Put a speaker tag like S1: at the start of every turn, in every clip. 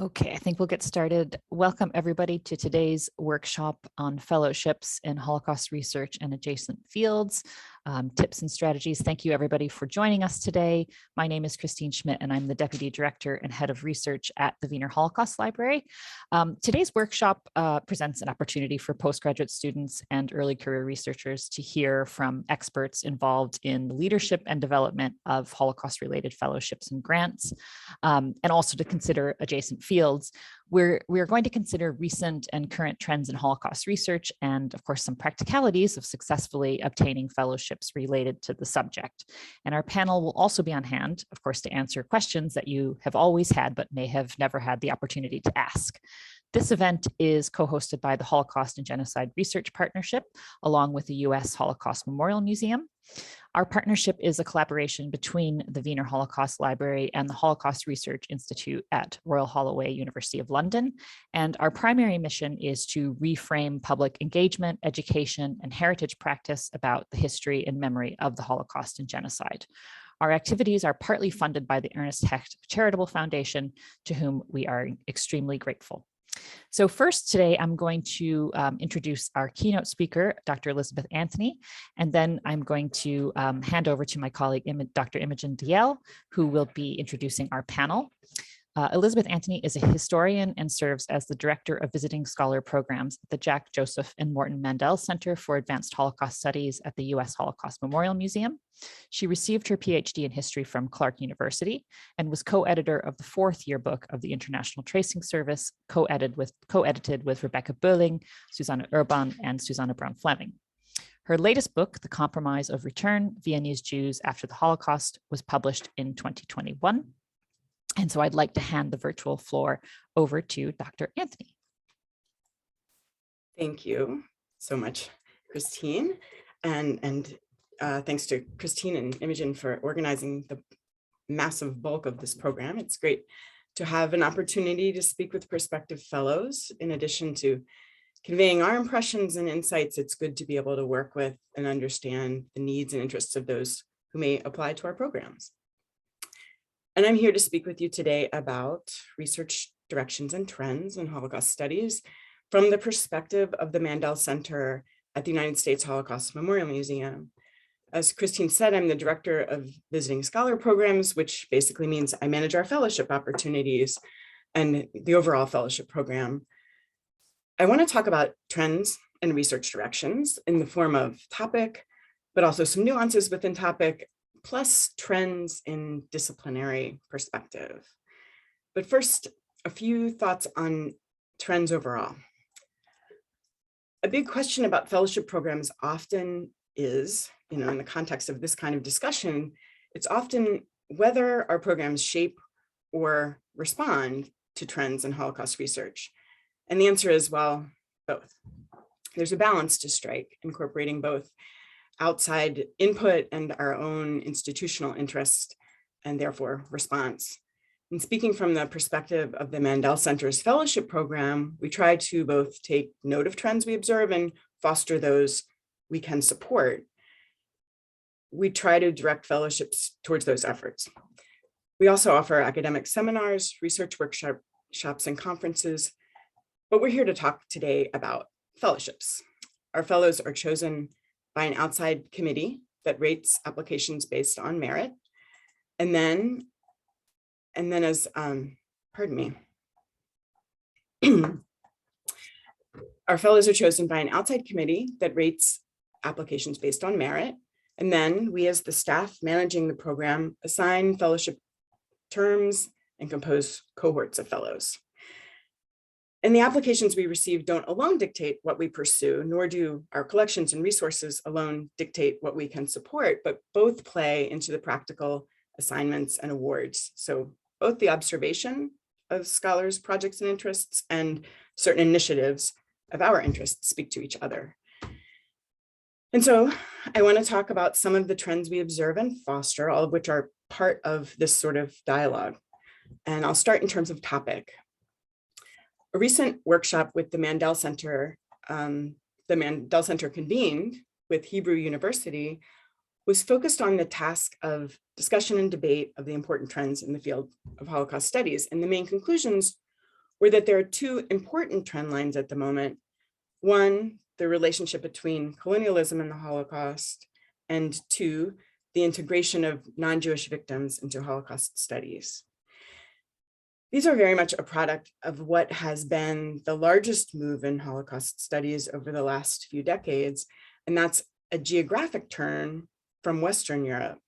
S1: Okay, I think we'll get started. Welcome everybody to today's workshop on fellowships in Holocaust research and adjacent fields, tips and strategies. Thank you everybody for joining us today. My name is Christine Schmidt and I'm the Deputy Director and Head of Research at the Wiener Holocaust Library. Today's workshop presents an opportunity for postgraduate students and early career researchers to hear from experts involved in the leadership and development of Holocaust-related fellowships and grants, and also to consider adjacent fields. We're going to consider recent and current trends in Holocaust research and, of course, some practicalities of successfully obtaining fellowships related to the subject. And our panel will also be on hand, of course, to answer questions that you have always had but may have never had the opportunity to ask. This event is co-hosted by the Holocaust and Genocide Research Partnership, along with the U.S. Holocaust Memorial Museum. Our partnership is a collaboration between the Wiener Holocaust Library and the Holocaust Research Institute at Royal Holloway, University of London. And our primary mission is to reframe public engagement, education, and heritage practice about the history and memory of the Holocaust and genocide. Our activities are partly funded by the Ernest Hecht Charitable Foundation, to whom we are extremely grateful. So first today, I'm going to introduce our keynote speaker, Dr. Elizabeth Anthony, and then I'm going to hand over to my colleague, Dr. Imogen Diel, who will be introducing our panel. Elizabeth Anthony is a historian and serves as the Director of Visiting Scholar Programs at the Jack Joseph and Morton Mandel Center for Advanced Holocaust Studies at the U.S. Holocaust Memorial Museum. She received her PhD in history from Clark University and was co-editor of the 4th yearbook of the International Tracing Service, co-edited with Rebecca Böhling, Susanne Urban, and Susanne Braun-Fleming. Her latest book, The Compromise of Return, Viennese Jews After the Holocaust, was published in 2021. And so I'd like to hand the virtual floor over to Dr. Anthony.
S2: Thank you so much, Christine. And thanks to Christine and Imogen for organizing the massive bulk of this program. It's great to have an opportunity to speak with prospective fellows. In addition to conveying our impressions and insights, it's good to be able to work with and understand the needs and interests of those who may apply to our programs. And I'm here to speak with you today about research directions and trends in Holocaust studies from the perspective of the Mandel Center at the United States Holocaust Memorial Museum. As Christine said, I'm the Director of Visiting Scholar Programs, which basically means I manage our fellowship opportunities and the overall fellowship program. I want to talk about trends and research directions in the form of topic, but also some nuances within topic, plus trends in disciplinary perspective. But first, a few thoughts on trends overall. A big question about fellowship programs often is, in the context of this kind of discussion, it's often whether our programs shape or respond to trends in Holocaust research. And the answer is, well, both. There's a balance to strike, incorporating both outside input and our own institutional interest, and therefore response. And speaking from the perspective of the Mandel Center's fellowship program, we try to both take note of trends we observe and foster those we can support. We try to direct fellowships towards those efforts. We also offer academic seminars, research workshops, and conferences, but we're here to talk today about fellowships. Our fellows are chosen by an outside committee that rates applications based on merit. And then as, pardon me, our fellows are chosen by an outside committee that rates applications based on merit. And then we, as the staff managing the program, assign fellowship terms and compose cohorts of fellows. And the applications we receive don't alone dictate what we pursue, nor do our collections and resources alone dictate what we can support, but both play into the practical assignments and awards. So both the observation of scholars' projects and interests and certain initiatives of our interests speak to each other. And so I want to talk about some of the trends we observe and foster, all of which are part of this sort of dialogue. And I'll start in terms of topic. A recent workshop with the Mandel Center convened with Hebrew University was focused on the task of discussion and debate of the important trends in the field of Holocaust studies. And the main conclusions were that there are two important trend lines at the moment. One, the relationship between colonialism and the Holocaust, and two, the integration of non-Jewish victims into Holocaust studies. These are very much a product of what has been the largest move in Holocaust studies over the last few decades, and that's a geographic turn from Western Europe.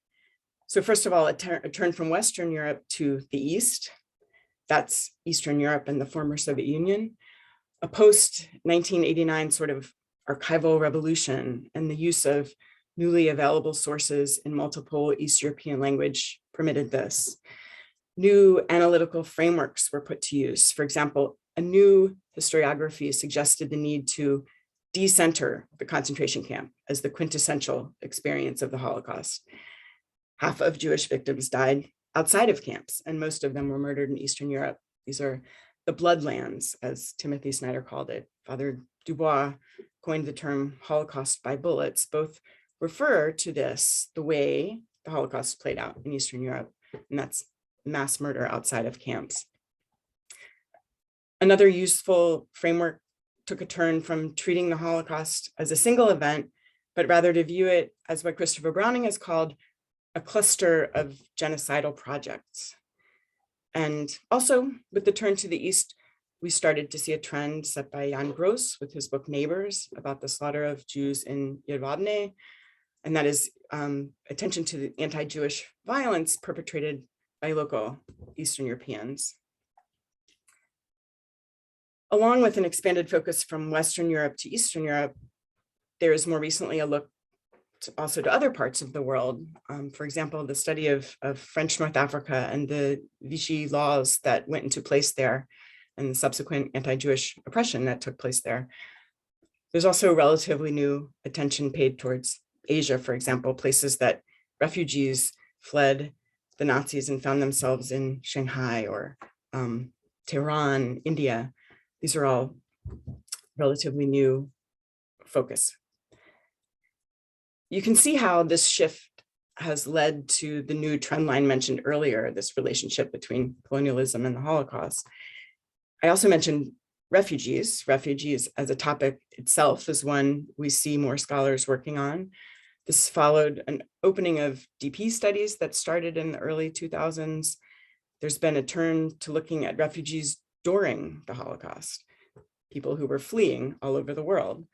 S2: So first of all, a turn from Western Europe to the East. That's Eastern Europe and the former Soviet Union. A post-1989 sort of archival revolution and the use of newly available sources in multiple East European language permitted this. New analytical frameworks were put to use. For example, a new historiography suggested the need to decenter the concentration camp as the quintessential experience of the Holocaust. Half of Jewish victims died outside of camps, and most of them were murdered in Eastern Europe. These are the bloodlands, as Timothy Snyder called it. Father Dubois coined the term Holocaust by bullets. Both refer to this, the way the Holocaust played out in Eastern Europe, and that's mass murder outside of camps. Another useful framework took a turn from treating the Holocaust as a single event, but rather to view it as what Christopher Browning has called a cluster of genocidal projects. And also with the turn to the East, we started to see a trend set by Jan Gross with his book Neighbors about the slaughter of Jews in Jedwabne, and that is attention to the anti-Jewish violence perpetrated by local Eastern Europeans. Along with an expanded focus from Western Europe to Eastern Europe, there is more recently a look also to other parts of the world. For example, the study of French North Africa and the Vichy laws that went into place there and the subsequent anti-Jewish oppression that took place there. There's also relatively new attention paid towards Asia, for example, places that refugees fled the Nazis and found themselves in Shanghai or Tehran, India. These are all relatively new focus. You can see how this shift has led to the new trend line mentioned earlier, this relationship between colonialism and the Holocaust. I also mentioned refugees. Refugees as a topic itself is one we see more scholars working on. This followed an opening of DP studies that started in the early 2000s. There's been a turn to looking at refugees during the Holocaust, people who were fleeing all over the world.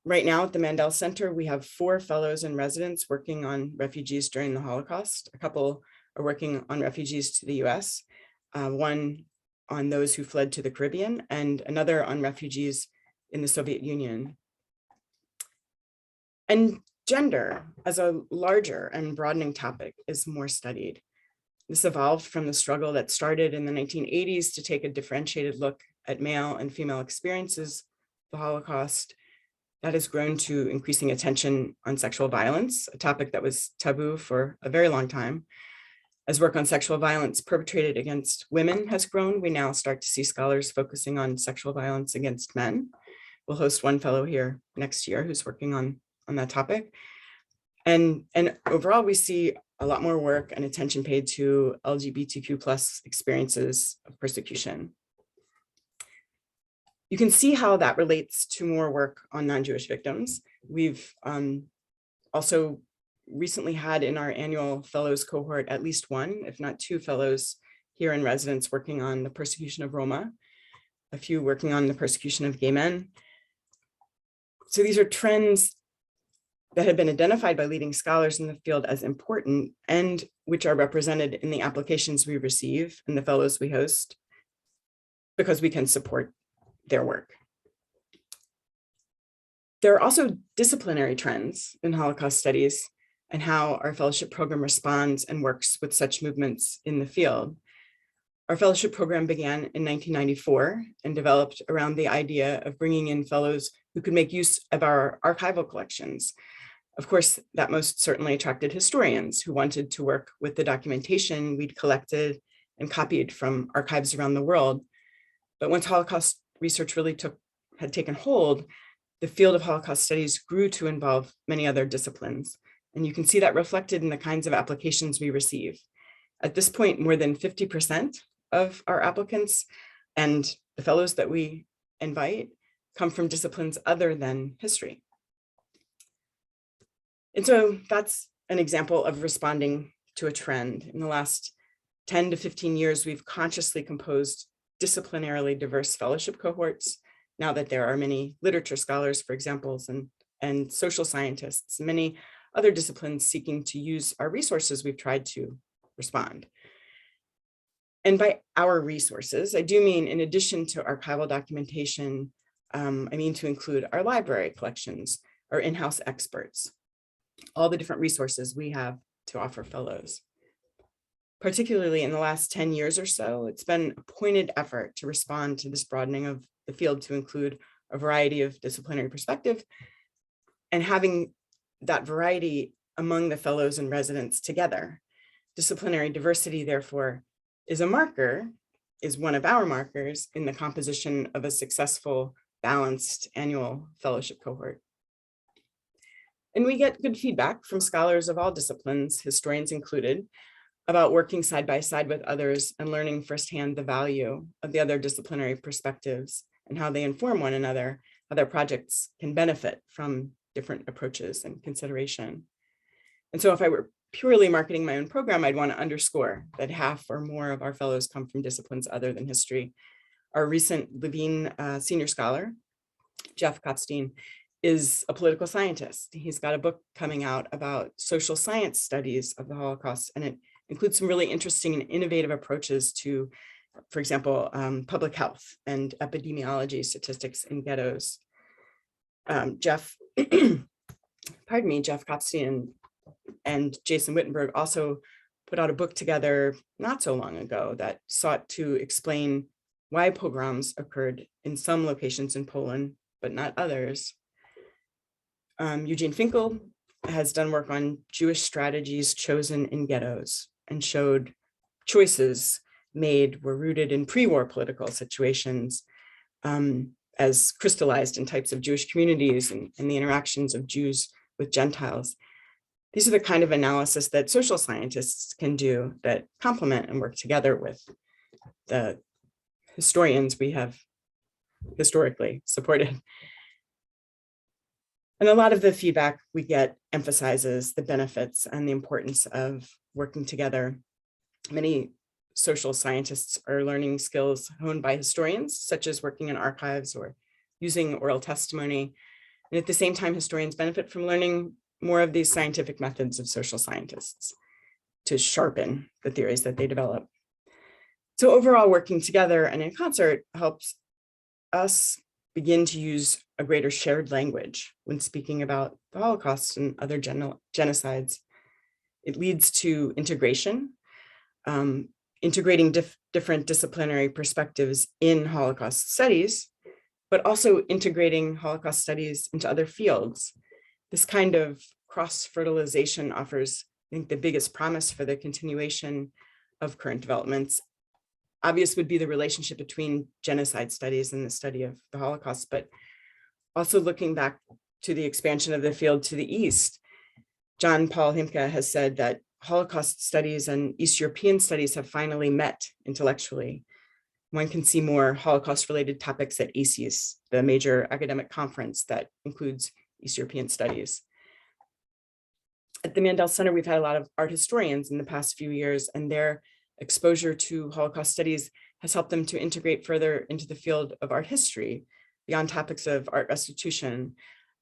S2: Right now at the Mandel Center, we have 4 fellows and residents working on refugees during the Holocaust. A couple are working on refugees to the US, one on those who fled to the Caribbean, and another on refugees in the Soviet Union. And gender as a larger and broadening topic is more studied. This evolved from the struggle that started in the 1980s to take a differentiated look at male and female experiences of the Holocaust. That has grown to increasing attention on sexual violence, a topic that was taboo for a very long time. As work on sexual violence perpetrated against women has grown, we now start to see scholars focusing on sexual violence against men. We'll host one fellow here next year who's working on that topic. And overall, we see a lot more work and attention paid to LGBTQ+ experiences of persecution. You can see how that relates to more work on non-Jewish victims. We've also recently had in our annual fellows cohort at least 1, if not 2 fellows here in residence working on the persecution of Roma, a few working on the persecution of gay men. So these are trends that have been identified by leading scholars in the field as important and which are represented in the applications we receive and the fellows we host because we can support their work. There are also disciplinary trends in Holocaust studies and how our fellowship program responds and works with such movements in the field. Our fellowship program began in 1994 and developed around the idea of bringing in fellows who could make use of our archival collections. Of course, that most certainly attracted historians who wanted to work with the documentation we'd collected and copied from archives around the world. But once Holocaust research really had taken hold, the field of Holocaust studies grew to involve many other disciplines. And you can see that reflected in the kinds of applications we receive. At this point, more than 50% of our applicants And the fellows that we invite come from disciplines other than history. And so that's an example of responding to a trend. In the last 10 to 15 years, we've consciously composed disciplinarily diverse fellowship cohorts. Now that there are many literature scholars, for example, and social scientists, many other disciplines seeking to use our resources, we've tried to respond. And by our resources, I do mean in addition to archival documentation, I mean to include our library collections, our in-house experts, all the different resources we have to offer fellows. Particularly in the last 10 years or so, it's been a pointed effort to respond to this broadening of the field to include a variety of disciplinary perspective, and having that variety among the fellows and residents together. Disciplinary diversity, therefore, is one of our markers in the composition of a successful, balanced annual fellowship cohort. And we get good feedback from scholars of all disciplines, historians included, about working side by side with others and learning firsthand the value of the other disciplinary perspectives and how they inform one another, how their projects can benefit from different approaches and consideration. And so if I were purely marketing my own program, I'd want to underscore that half or more of our fellows come from disciplines other than history. Our recent Levine senior scholar, Jeff Kopstein, is a political scientist. He's got a book coming out about social science studies of the Holocaust, and it includes some really interesting and innovative approaches to, for example, public health and epidemiology statistics in ghettos. Jeff Kopstein and Jason Wittenberg also put out a book together not so long ago that sought to explain why pogroms occurred in some locations in Poland, but not others. Eugene Finkel has done work on Jewish strategies chosen in ghettos and showed choices made were rooted in pre-war political situations as crystallized in types of Jewish communities and the interactions of Jews with Gentiles. These are the kind of analysis that social scientists can do that complement and work together with the historians we have historically supported. And a lot of the feedback we get emphasizes the benefits and the importance of working together. Many social scientists are learning skills honed by historians, such as working in archives or using oral testimony. And at the same time, historians benefit from learning more of these scientific methods of social scientists to sharpen the theories that they develop. So overall, working together and in concert helps us begin to use a greater shared language when speaking about the Holocaust and other genocides. It leads to integration, integrating different disciplinary perspectives in Holocaust studies, but also integrating Holocaust studies into other fields. This kind of cross-fertilization offers, I think, the biggest promise for the continuation of current developments. Obvious would be the relationship between genocide studies and the study of the Holocaust, but also looking back to the expansion of the field to the East. John Paul Himke has said that Holocaust studies and East European studies have finally met intellectually. One can see more Holocaust-related topics at ACES, the major academic conference that includes East European studies. At the Mandel Center, we've had a lot of art historians in the past few years, and their exposure to Holocaust studies has helped them to integrate further into the field of art history, beyond topics of art restitution,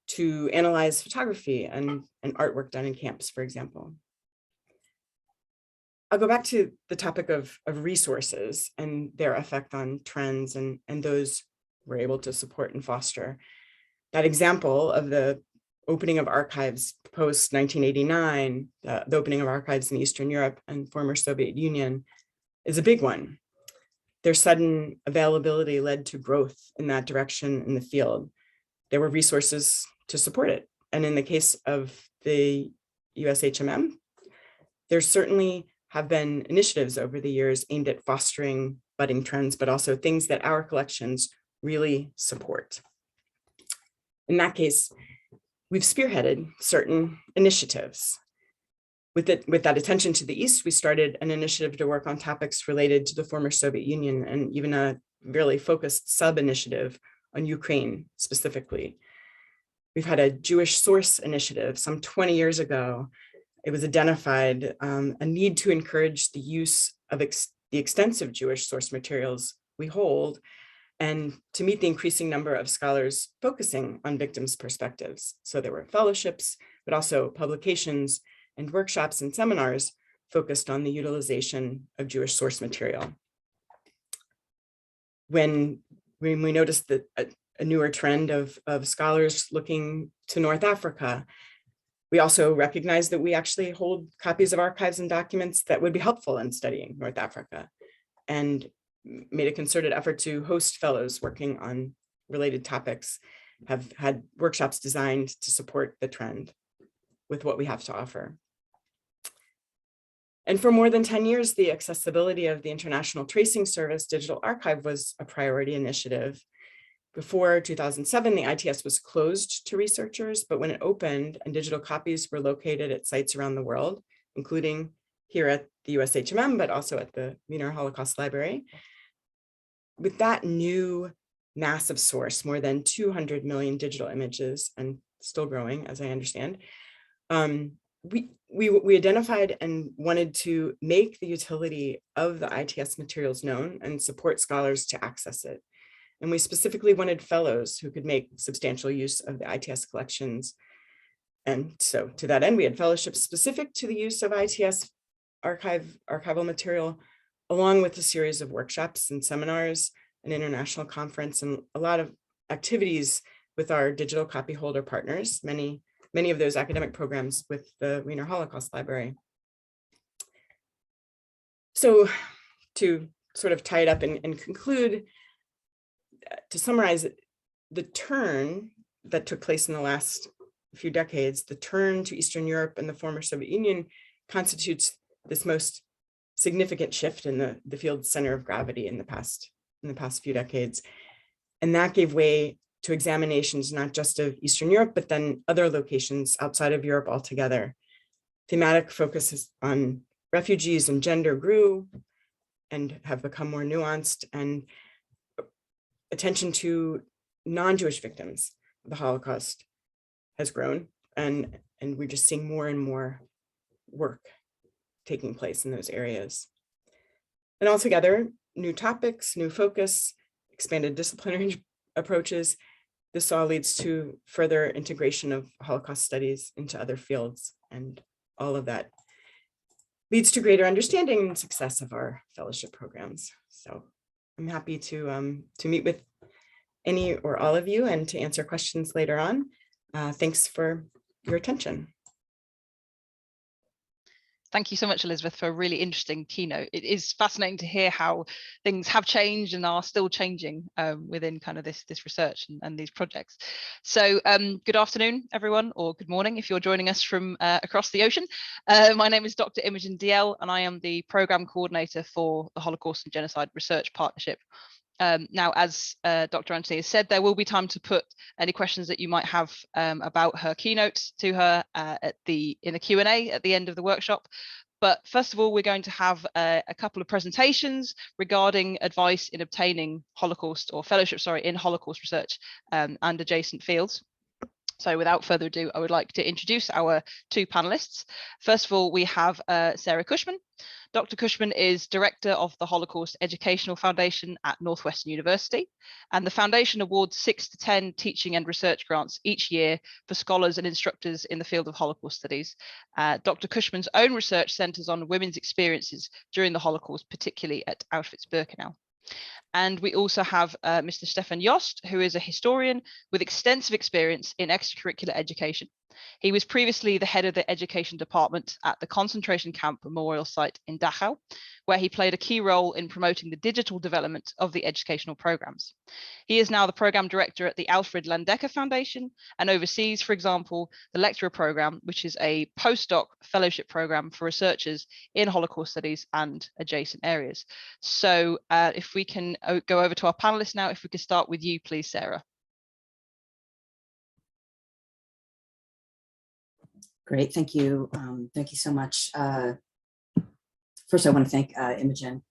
S2: to analyze photography and artwork done in camps, for example. I'll go back to the topic of resources and their effect on trends and those we're able to support and foster. That example of the opening of archives post-1989, the opening of archives in Eastern Europe and former Soviet Union is a big one. Their sudden availability led to growth in that direction in the field. There were resources to support it. And in the case of the USHMM, there certainly have been initiatives over the years aimed at fostering budding trends, but also things that our collections really support. In that case, we've spearheaded certain initiatives. With that attention to the East, we started an initiative to work on topics related to the former Soviet Union and even a really focused sub-initiative on Ukraine specifically. We've had a Jewish source initiative some 20 years ago. It was identified a need to encourage the use of the extensive Jewish source materials we hold, and to meet the increasing number of scholars focusing on victims' perspectives. So there were fellowships, but also publications and workshops and seminars focused on the utilization of Jewish source material. When we noticed that a newer trend of scholars looking to North Africa, we also recognized that we actually hold copies of archives and documents that would be helpful in studying North Africa, and made a concerted effort to host fellows working on related topics, have had workshops designed to support the trend with what we have to offer. And for more than 10 years, the accessibility of the International Tracing Service Digital Archive was a priority initiative. Before 2007, the ITS was closed to researchers, but when it opened and digital copies were located at sites around the world, including here at the USHMM, but also at the Wiener Holocaust Library, with that new massive source, more than 200 million digital images, and still growing, as I understand, we identified and wanted to make the utility of the ITS materials known and support scholars to access it. And we specifically wanted fellows who could make substantial use of the ITS collections. And so to that end, we had fellowships specific to the use of ITS archival material, along with a series of workshops and seminars, an international conference, and a lot of activities with our digital copy holder partners, many of those academic programs with the Wiener Holocaust Library. So to sort of tie it up and conclude, to summarize, the turn that took place in the last few decades, the turn to Eastern Europe and the former Soviet Union, constitutes this most significant shift in the field's center of gravity in the past few decades. And that gave way to examinations not just of Eastern Europe, but then other locations outside of Europe altogether. Thematic focuses on refugees and gender grew and have become more nuanced, and attention to non-Jewish victims of the Holocaust has grown, and we're just seeing more and more work taking place in those areas. And altogether, new topics, new focus, expanded disciplinary approaches, this all leads to further integration of Holocaust studies into other fields, and all of that leads to greater understanding and success of our fellowship programs. So I'm happy to meet with any or all of you and to answer questions later on. Thanks for your attention.
S3: Thank you so much, Elizabeth, for a really interesting keynote. It is fascinating to hear how things have changed and are still changing within kind of this research and these projects. So good afternoon, everyone, or good morning if you're joining us from across the ocean. My name is Dr. Imogen DL, and I am the program coordinator for the Holocaust and Genocide Research Partnership. Now, as Dr. Anthony has said, there will be time to put any questions that you might have about her keynotes to her in the Q&A at the end of the workshop. But first of all, we're going to have a couple of presentations regarding advice in obtaining Holocaust or fellowship, in Holocaust research and adjacent fields. So without further ado, I would like to introduce our two panelists. First of all, we have Sarah Cushman. Dr. Cushman is Director of the Holocaust Educational Foundation at Northwestern University, and the foundation awards 6 to 10 teaching and research grants each year for scholars and instructors in the field of Holocaust studies. Dr. Cushman's own research centers on women's experiences during the Holocaust, particularly at Auschwitz-Birkenau. And we also have Mr. Steffen Jost, who is a historian with extensive experience in extracurricular education. He was previously the head of the education department at the concentration camp memorial site in Dachau, where he played a key role in promoting the digital development of the educational programs. He is now the program director at the Alfred Landecker Foundation and oversees, for example, the lecturer program, which is a postdoc fellowship program for researchers in Holocaust studies and adjacent areas. So if we can go over to our panelists now, if we could start with you, please, Sarah.
S4: Great, thank you. Thank you so much. First, I want to thank Imogen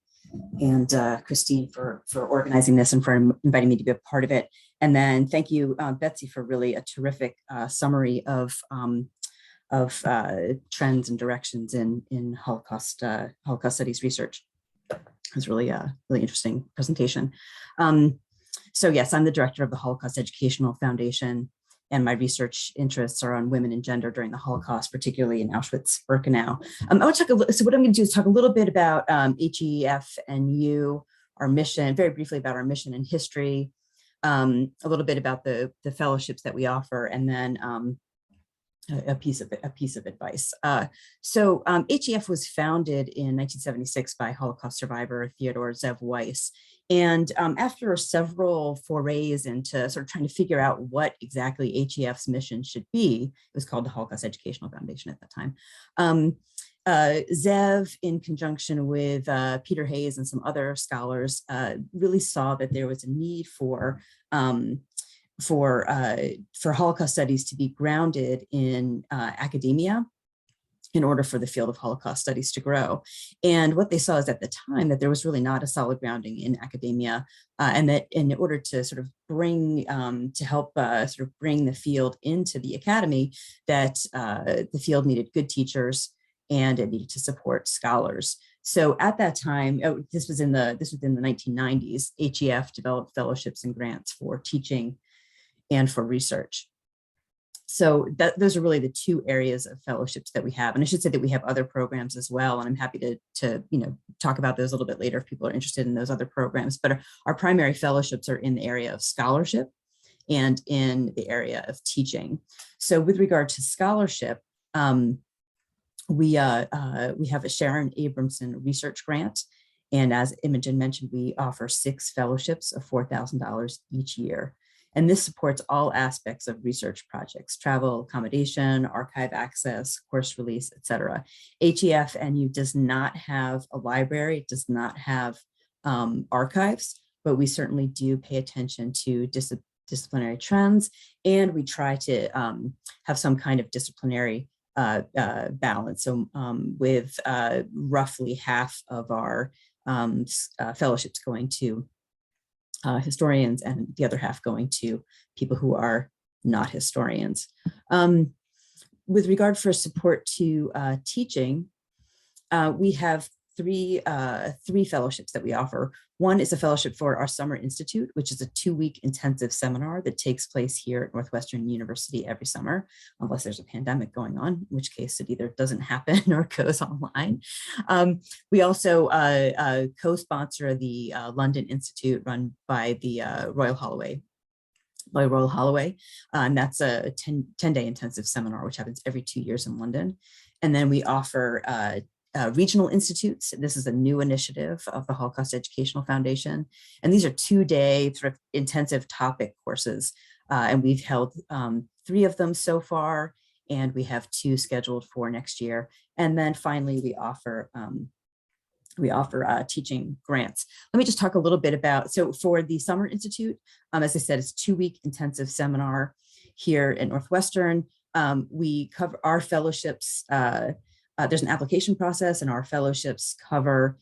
S4: and Christine for organizing this and for inviting me to be a part of it. And then thank you, Betsy, for really a terrific summary of trends and directions in Holocaust studies research. It was really a really interesting presentation. So yes, I'm the director of the Holocaust Educational Foundation, and my research interests are on women and gender during the Holocaust, particularly in Auschwitz-Birkenau. I want to talk so what I'm going to do is talk a little bit about HEF and U, our mission, very briefly about our mission and history, a little bit about the fellowships that we offer, and then a piece of advice. So HEF was founded in 1976 by Holocaust survivor Theodore Zev Weiss. And after several forays into sort of trying to figure out what exactly HEF's mission should be, it was called the Holocaust Educational Foundation at that time. Zev, in conjunction with Peter Hayes and some other scholars, really saw that there was a need for Holocaust studies to be grounded in academia in order for the field of Holocaust studies to grow. And what they saw is at the time that there was really not a solid grounding in academia, and that in order to sort of bring, to help sort of bring the field into the academy, that the field needed good teachers and it needed to support scholars. So at that time, this was in the 1990s, HEF developed fellowships and grants for teaching and for research. So those are really the two areas of fellowships that we have. And I should say that we have other programs as well. And I'm happy to talk about those a little bit later if people are interested in those other programs. But our primary fellowships are in the area of scholarship and in the area of teaching. So with regard to scholarship, we have a Sharon Abramson research grant. And as Imogen mentioned, we offer 6 fellowships of $4,000 each year. And this supports all aspects of research projects: travel, accommodation, archive access, course release, etc. HEF-NU does not have a library, it does not have archives, but we certainly do pay attention to disciplinary trends, and we try to have some kind of disciplinary balance. So with roughly half of our fellowships going to historians and the other half going to people who are not historians. With regard for support to teaching, we have three fellowships that we offer. One is a fellowship for our Summer Institute, which is a 2-week intensive seminar that takes place here at Northwestern University every summer, unless there's a pandemic going on, in which case it either doesn't happen or goes online. We also co-sponsor the London Institute run by the Royal Holloway, and that's a 10-day intensive seminar, which happens every 2 years in London. And then we offer regional institutes. This is a new initiative of the Holocaust Educational Foundation. And these are 2-day sort of intensive topic courses. And we've held 3 of them so far, and we have 2 scheduled for next year. And then finally, we offer teaching grants. Let me just talk a little bit about, so for the Summer Institute, as I said, it's a 2-week intensive seminar here at Northwestern. We cover our fellowships. There's an application process, and our fellowships cover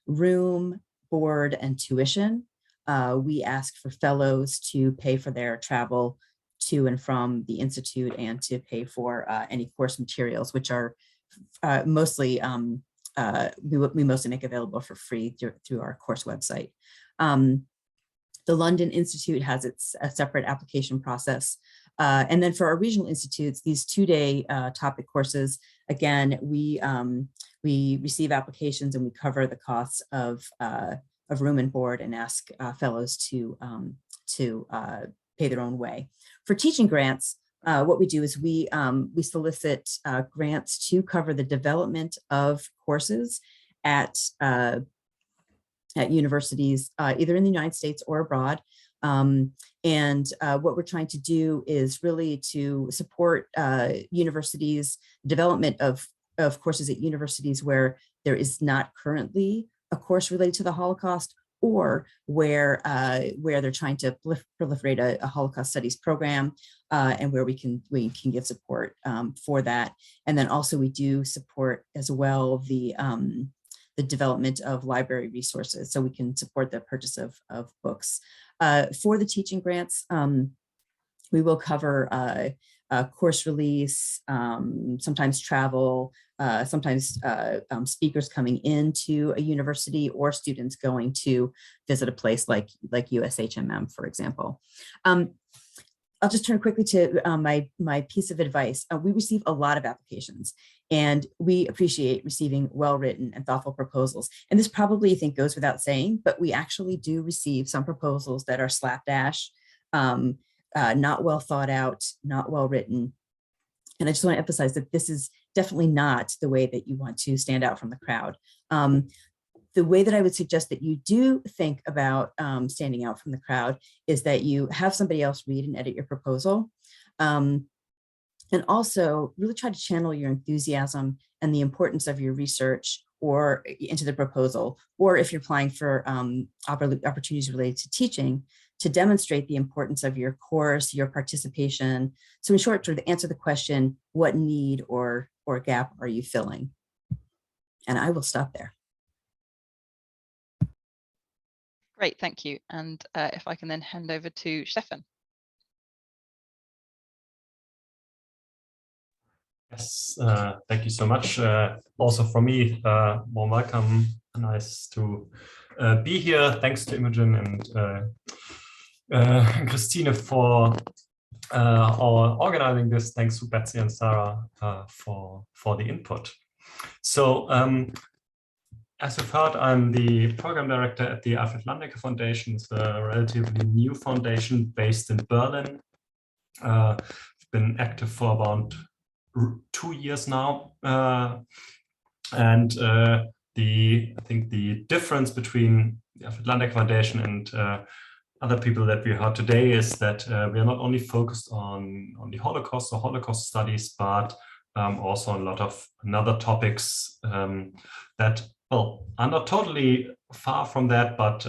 S4: room, board, and tuition. We ask for fellows to pay for their travel to and from the Institute and to pay for any course materials, which are mostly, we mostly make available for free through our course website. The London Institute has a separate application process. And then for our regional institutes, these 2-day topic courses, again, we receive applications and we cover the costs of room and board and ask fellows to pay their own way. For teaching grants, what we do is we solicit grants to cover the development of courses at universities, either in the United States or abroad. What we're trying to do is really to support universities' development of courses at universities where there is not currently a course related to the Holocaust, or where they're trying to proliferate a Holocaust studies program, and where we can give support for that. And then also we do support as well the the development of library resources so we can support the purchase of books. For the teaching grants, we will cover course release, sometimes travel, sometimes speakers coming into a university or students going to visit a place like USHMM, for example. I'll just turn quickly to my piece of advice. We receive a lot of applications, and we appreciate receiving well-written and thoughtful proposals. And this probably, you think, goes without saying, but we actually do receive some proposals that are slapdash, not well thought out, not well written. And I just want to emphasize that this is definitely not the way that you want to stand out from the crowd. The way that I would suggest that you do think about standing out from the crowd is that you have somebody else read and edit your proposal. And also really try to channel your enthusiasm and the importance of your research or into the proposal, or if you're applying for opportunities related to teaching, to demonstrate the importance of your course, your participation. So in short, to answer the question, what need or gap are you filling? And I will stop there.
S3: Great, thank you. And if I can then hand over to Steffen.
S5: Yes, thank you so much. Also from me, warm welcome. Nice to be here. Thanks to Imogen and Christine for organizing this. Thanks to Betsy and Sarah for the input. So as you've heard, I'm the program director at the Alfred Landecker Foundation. It's a relatively new foundation based in Berlin. Been active for about 2 years now, and I think the difference between the Alfred Landecker Foundation and other people that we heard today is that we are not only focused on the Holocaust or Holocaust studies, but also on a lot of other topics that, well, are not totally far from that, but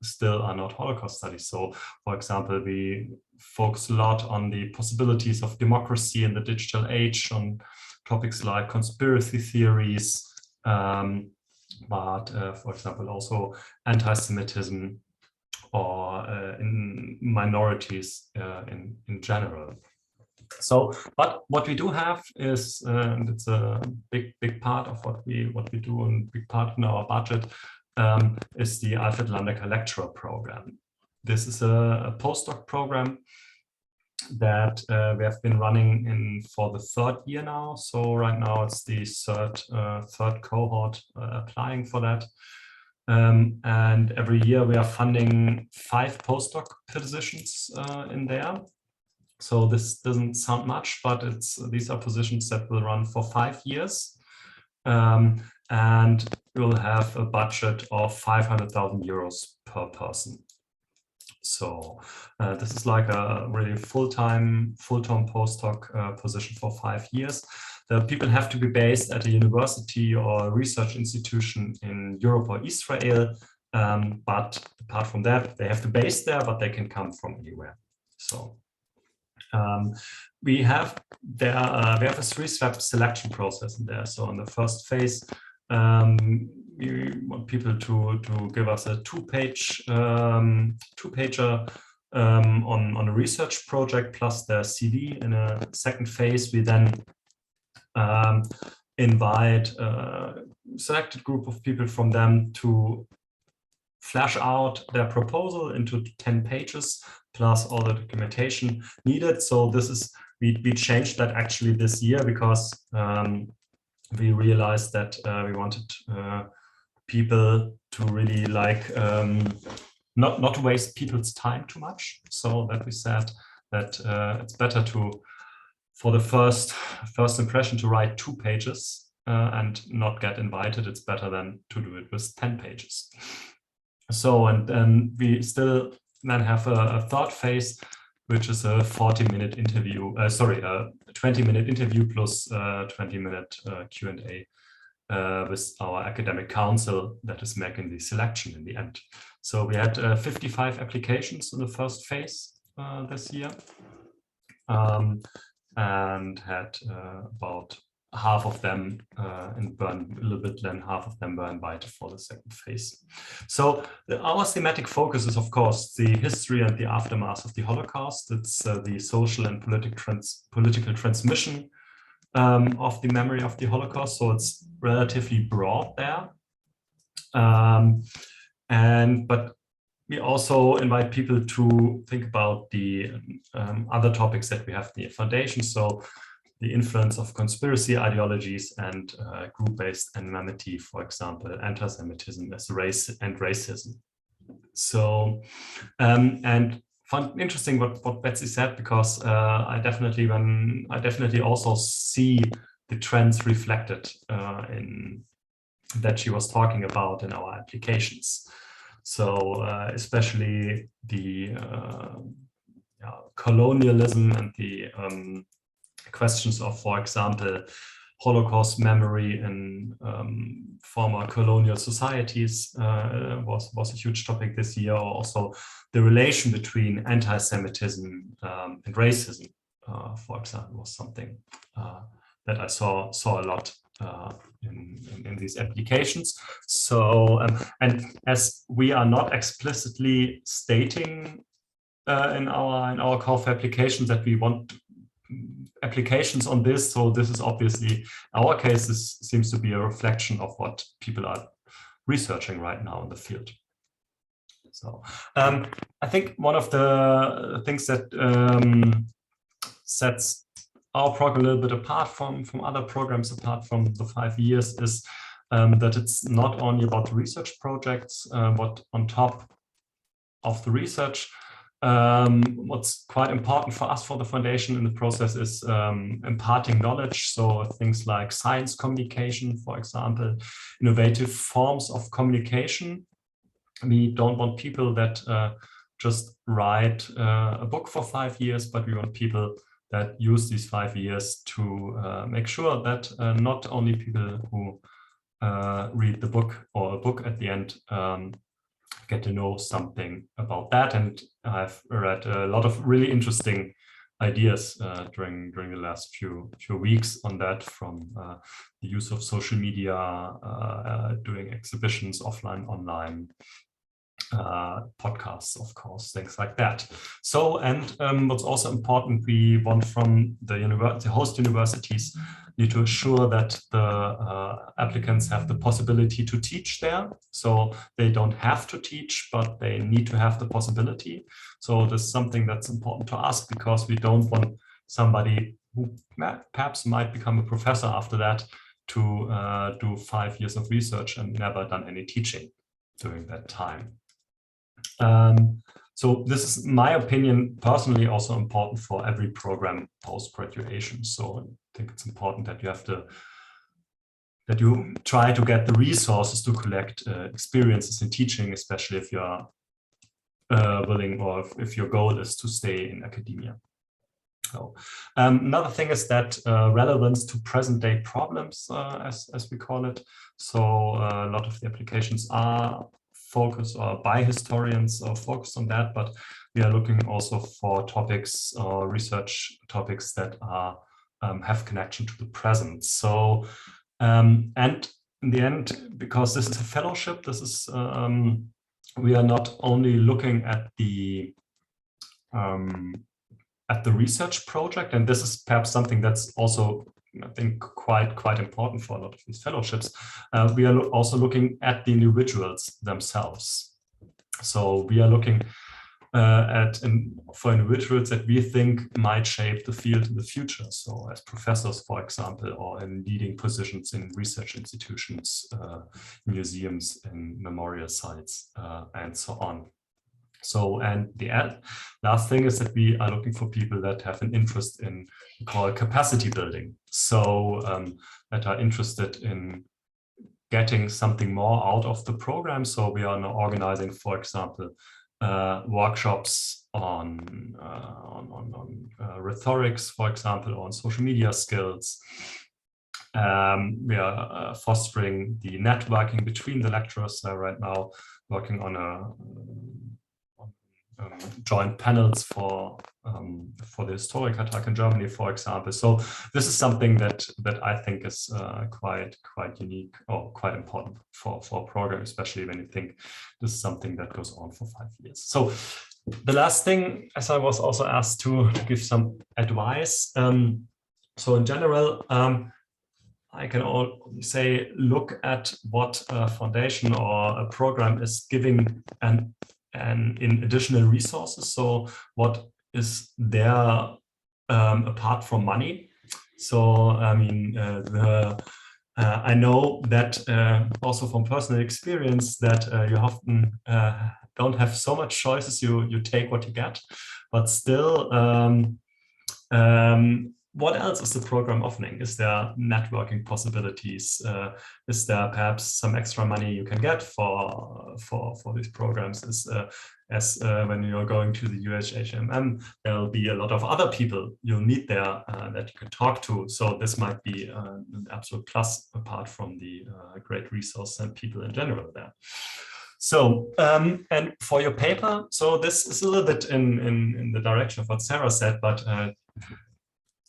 S5: still are not Holocaust studies. So, for example, we focus a lot on the possibilities of democracy in the digital age, on topics like conspiracy theories, but for example, also anti-Semitism or in minorities in general. So, but what we do have is, and it's a big part of what we do, and big part in our budget, is the Alfred Landecker Lecturer Program. This is a postdoc program that we have been running for the 3rd year now. So right now it's the third cohort applying for that. And every year we are funding 5 postdoc positions in there. So this doesn't sound much, but these are positions that will run for 5 years. And we'll have a budget of 500,000 euros per person. So this is like a really full-time postdoc position for 5 years. The people have to be based at a university or a research institution in Europe or Israel. But apart from that, they have to base there, but they can come from anywhere. So we have a 3-step selection process in there. So in the first phase, we want people to give us a two-pager on a research project plus their CV. In a second phase, we then invite a selected group of people from them to flesh out their proposal into 10 pages plus all the documentation needed. So this is, we changed that actually this year because we realized that we wanted people to really not to waste people's time too much. So that we said that it's better for the first impression to write 2 pages and not get invited. It's better than to do it with 10 pages. So, and then we still then have a third phase, which is a 40-minute interview, a 20-minute interview plus 20-minute Q&A with our academic council that is making the selection in the end. So we had 55 applications in the first phase this year, and had about half of them and a little bit then half of them were invited for the second phase. So our thematic focus is, of course, the history and the aftermath of the Holocaust. It's the social and political transmission of the memory of the Holocaust. So it's relatively broad there. But we also invite people to think about the other topics that we have in the foundation. So the influence of conspiracy ideologies and group-based anonymity, for example, anti-Semitism as race and racism. So, and found interesting what Betsy said, because I definitely also see the trends reflected in that she was talking about in our applications. So especially the colonialism and the questions of, for example, Holocaust memory in former colonial societies was a huge topic this year. Also, the relation between anti-Semitism and racism, for example, was something that I saw a lot in these applications. So, and as we are not explicitly stating in our call for applications that we want applications on this, so this is obviously, in our case, this seems to be a reflection of what people are researching right now in the field. So I think one of the things that sets our program a little bit apart from other programs, apart from the 5 years, is that it's not only about the research projects, but on top of the research, what's quite important for us for the foundation in the process is imparting knowledge. So things like science communication, for example, innovative forms of communication. We don't want people that just write a book for 5 years, but we want people that use these 5 years to make sure that not only people who read the book or a book at the end get to know something about that. And I've read a lot of really interesting ideas during the last few weeks on that, from the use of social media, doing exhibitions offline, online, podcasts, of course, things like that. So, and what's also important, we want from the host universities need to assure that the applicants have the possibility to teach there. So they don't have to teach, but they need to have the possibility. So this is something that's important to us, because we don't want somebody who perhaps might become a professor after that to do 5 years of research and never done any teaching during that time. So this is, my opinion, personally also important for every program post-graduation. So I think it's important that you try to get the resources to collect experiences in teaching, especially if you're willing, or if your goal is to stay in academia. So, another thing is that relevance to present-day problems, as we call it. So a lot of the applications are focused, or by historians, or focused on that, but we are looking also for topics or research topics that are have connection to the present. So and in the end, because this is a fellowship, this is we are not only looking at the research project, and this is perhaps something that's also, I think, quite important for a lot of these fellowships. We are also looking at the individuals themselves. So we are looking for individuals that we think might shape the field in the future. So as professors, for example, or in leading positions in research institutions, museums, and memorial sites, and so on. So, and the last thing is that we are looking for people that have an interest in, we call it, capacity building. So that are interested in getting something more out of the program. So we are now organizing, for example, workshops on rhetorics, for example, on social media skills. We are fostering the networking between the lecturers right now, working on joint panels for the historic attack in Germany, for example. So this is something that I think is quite unique or quite important for a program, especially when you think this is something that goes on for 5 years. So the last thing, as I was also asked to give some advice. So in general, I can only say, look at what a foundation or a program is giving and in additional resources. So what is there apart from money? So I mean, I know that also from personal experience that you often don't have so much choices. You take what you get, but still. What else is the program offering? Is there networking possibilities? Is there perhaps some extra money you can get for these programs? As when you're going to the UHHMM, there'll be a lot of other people you'll meet there that you can talk to. So this might be an absolute plus apart from the great resource and people in general there. So, and for your paper, so this is a little bit in the direction of what Sarah said, but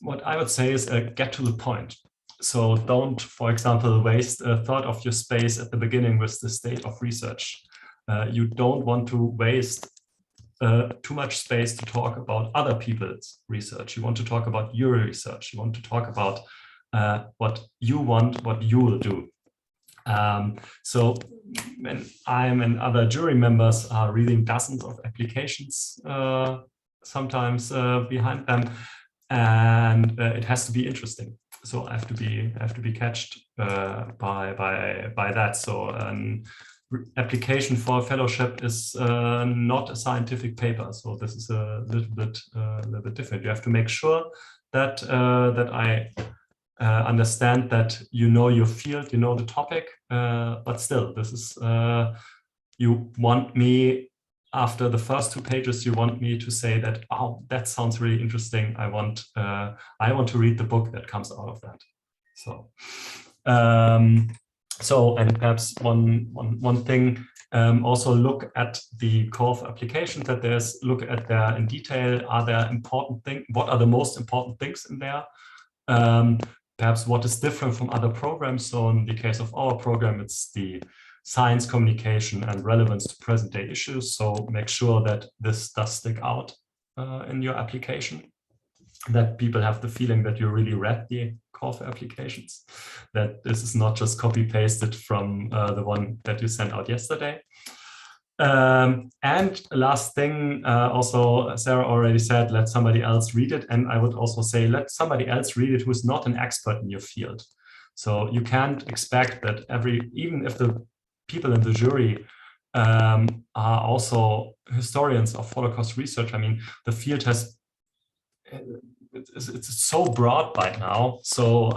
S5: what I would say is get to the point. So don't, for example, waste a third of your space at the beginning with the state of research. You don't want to waste too much space to talk about other people's research. You want to talk about your research. You want to talk about what you want, what you will do. So when I'm and other jury members are reading dozens of applications sometimes behind them, and it has to be interesting. So I have to be catched by that. So an application for a fellowship is not a scientific paper. So this is a little bit different. You have to make sure that that I understand that you know your field, you know the topic, but still, this is you want me. After the first 2 pages, you want me to say that, oh, that sounds really interesting. I want to read the book that comes out of that. So, and perhaps one thing, also look at the call for applications that there's. Look at there in detail. Are there important things? What are the most important things in there? Perhaps what is different from other programs. So in the case of our program, it's the science communication and relevance to present-day issues. So make sure that this does stick out in your application, that people have the feeling that you really read the call for applications, that this is not just copy-pasted from the one that you sent out yesterday. And last thing, also Sarah already said, let somebody else read it. And I would also say, let somebody else read it who's not an expert in your field. So you can't expect that even if the people in the jury are also historians of Holocaust research. I mean, the field it's so broad by now. So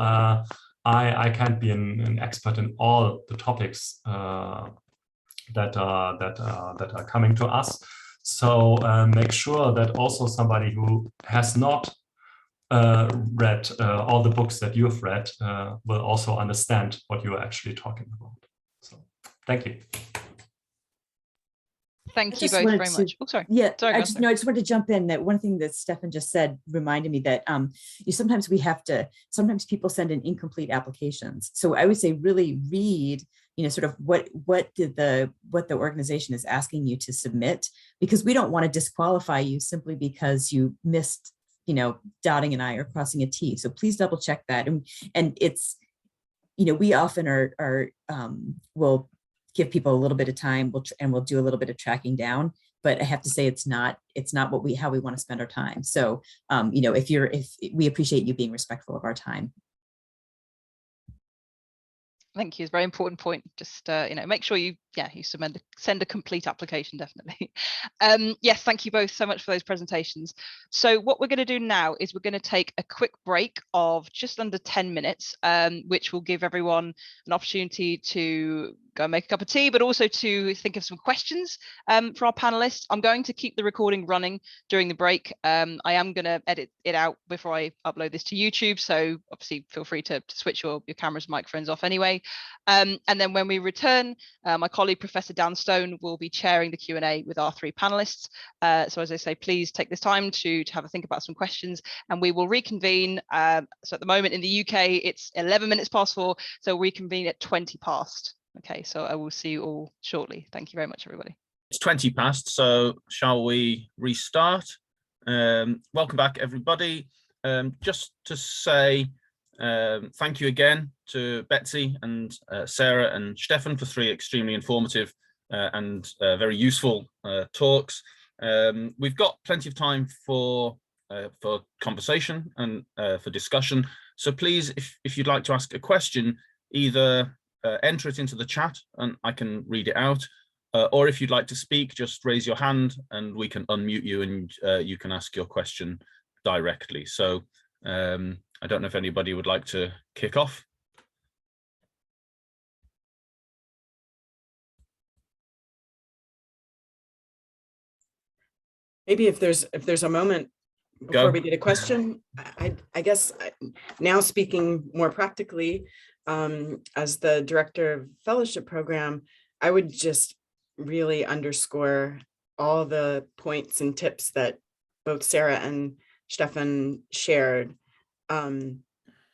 S5: I can't be an expert in all the topics that are coming to us. So make sure that also somebody who has not read all the books that you've read will also understand what you're actually talking about. So thank you.
S3: Thank you both very much. Oh, sorry.
S4: Yeah,
S3: sorry,
S4: I just wanted to jump in. That one thing that Steffen just said reminded me that sometimes people send in incomplete applications. So I would say really read, sort of what the organization is asking you to submit, because we don't want to disqualify you simply because you missed, dotting an I or crossing a T. So please double check that. And it's, we often will give people a little bit of time, we'll do a little bit of tracking down. But I have to say, it's not how we want to spend our time. So, if we appreciate you being respectful of our time.
S3: Thank you. It's a very important point. Just make sure you send a complete application, definitely. Yes, thank you both so much for those presentations. So what we're going to do now is we're going to take a quick break of just under 10 minutes, which will give everyone an opportunity to go and make a cup of tea, but also to think of some questions for our panelists. I'm going to keep the recording running during the break. I am going to edit it out before I upload this to YouTube, so obviously feel free to switch your cameras, microphones off anyway. And then when we return, my colleague Professor Dan Stone will be chairing the Q&A with our three panelists. So as I say, please take this time to have a think about some questions, and we will reconvene. So at the moment in the UK, it's 11 minutes past 4, so we convene at 20 past. Okay, so I will see you all shortly. Thank you very much, everybody.
S6: It's 20 past, so shall we restart? Welcome back, everybody. Just to say thank you again to Betsy and Sarah and Steffen for 3 extremely informative and very useful talks. We've got plenty of time for conversation and for discussion. So please, if you'd like to ask a question, either enter it into the chat and I can read it out, or if you'd like to speak, just raise your hand and we can unmute you and you can ask your question directly. So I don't know if anybody would like to kick off.
S2: Maybe if there's a moment before we get a question, I guess now speaking more practically, as the director of fellowship program, I would just really underscore all the points and tips that both Sarah and Steffen shared.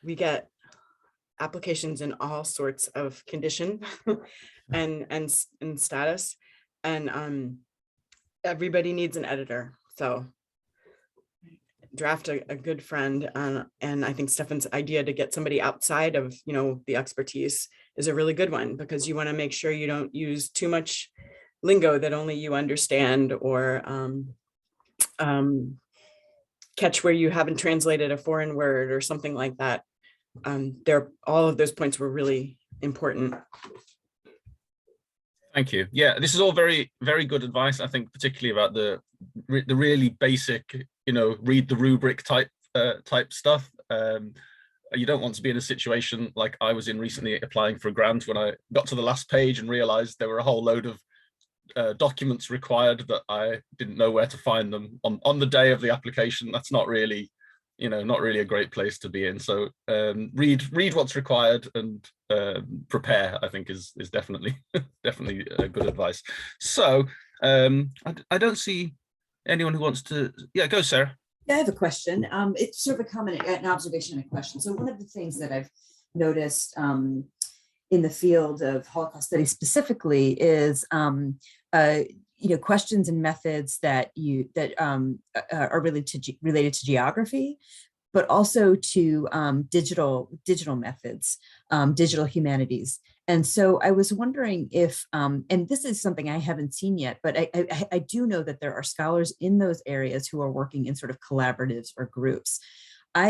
S2: We get applications in all sorts of condition and status, and everybody needs an editor. So draft a good friend, and I think Steffen's idea to get somebody outside of the expertise is a really good one, because you want to make sure you don't use too much lingo that only you understand, or catch where you haven't translated a foreign word or something like that. All of those points were really important.
S6: Thank you. Yeah, this is all very, very good advice. I think particularly about the really basic, read the rubric type stuff. You don't want to be in a situation like I was in recently applying for a grant, when I got to the last page and realized there were a whole load of documents required that I didn't know where to find them on the day of the application. That's not really, not really a great place to be in. So read what's required and prepare, I think is definitely definitely good advice. So I don't see anyone who wants to. Yeah, go, Sarah.
S4: Yeah, I have a question. It's sort of a comment, an observation and a question. So one of the things that I've noticed in the field of Holocaust studies specifically is questions and methods that are related to geography, but also to digital methods, digital humanities. And so I was wondering if, and this is something I haven't seen yet, but I do know that there are scholars in those areas who are working in sort of collaboratives or groups.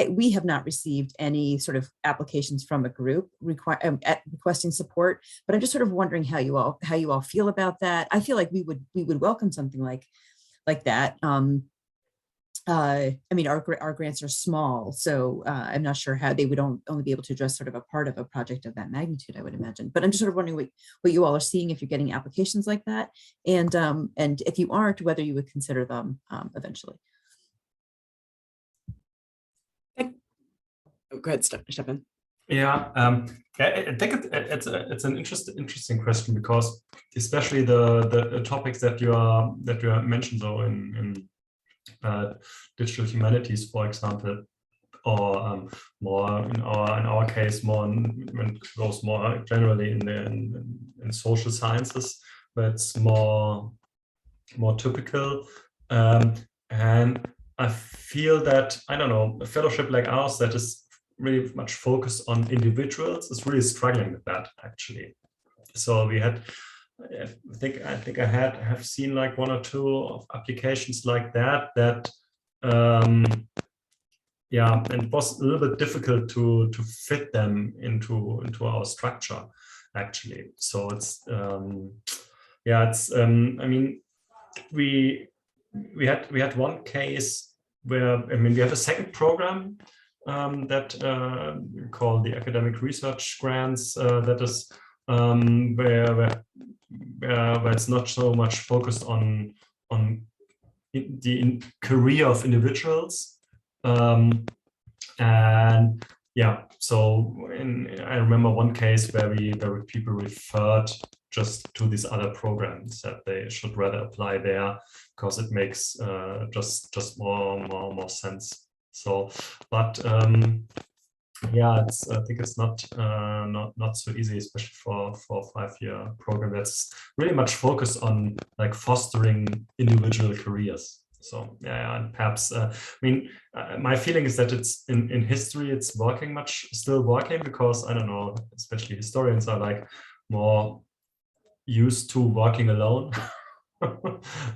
S4: We have not received any sort of applications from a group requesting support, but I'm just sort of wondering how you all feel about that. I feel like we would welcome something like that. I mean, our grants are small, so I'm not sure how they would only be able to address sort of a part of a project of that magnitude, I would imagine. But I'm just sort of wondering what you all are seeing, if you're getting applications like that, and if you aren't, whether you would consider them eventually.
S2: Go ahead, Steffen.
S5: Yeah, I think it's an interesting question, because especially the topics that you mentioned, though, in digital humanities, for example, or more in our case, when it goes more generally in social sciences, but it's more typical. And I feel that, I don't know, a fellowship like ours that is really much focused on individuals is really struggling with that, actually. So we had, I think I have seen like 1 or 2 of applications like that yeah, and it was a little bit difficult to fit them into our structure, actually. So it's yeah, it's I mean, we had one case where, I mean, we have a second program that called the academic research grants that is where it's not so much focused on the career of individuals. And yeah, so I remember one case where people referred just to these other programs that they should rather apply there because it makes just more sense. So, but yeah, I think it's not so easy, especially for a 5-year program that's really much focused on like fostering individual careers. So yeah, and perhaps I mean, my feeling is that it's in history it's still working because I don't know, especially historians are like more used to working alone.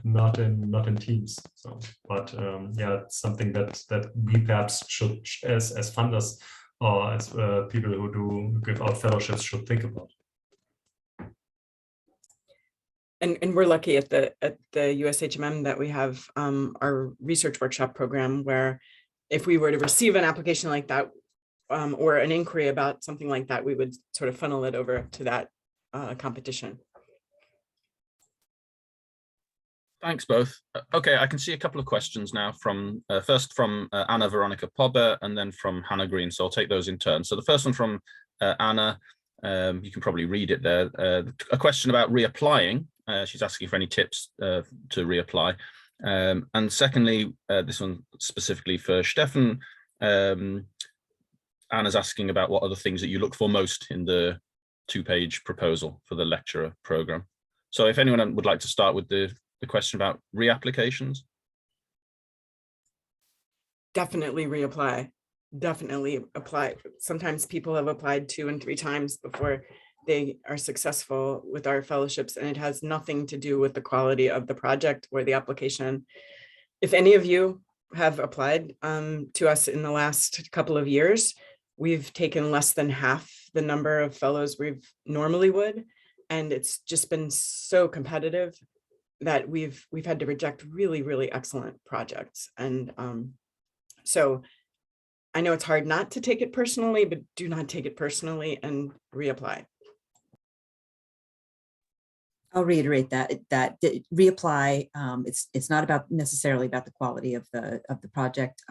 S5: not in teams. So, but yeah, it's something that we perhaps should, as funders or as people who do give out fellowships, should think about.
S2: And we're lucky at the USHMM that we have our research workshop program, where if we were to receive an application like that or an inquiry about something like that, we would sort of funnel it over to that competition.
S6: Thanks both. Okay, I can see a couple of questions now from first from Anna Veronica Pobber and then from Hannah Green. So I'll take those in turn. So the first one from Anna, you can probably read it there. A question about reapplying. She's asking for any tips to reapply. And secondly, this one specifically for Steffen, Anna's asking about what are the things that you look for most in the 2-page proposal for the lecturer program. So if anyone would like to start with the question about reapplications.
S2: Definitely reapply. Definitely apply. Sometimes people have applied 2 and 3 times before they are successful with our fellowships, and it has nothing to do with the quality of the project or the application. If any of you have applied to us in the last couple of years, we've taken less than half the number of fellows we normally would, and it's just been so competitive that we've had to reject really excellent projects. And so I know it's hard not to take it personally, but do not take it personally and reapply.
S4: I'll reiterate that reapply. It's not necessarily about the quality of the project.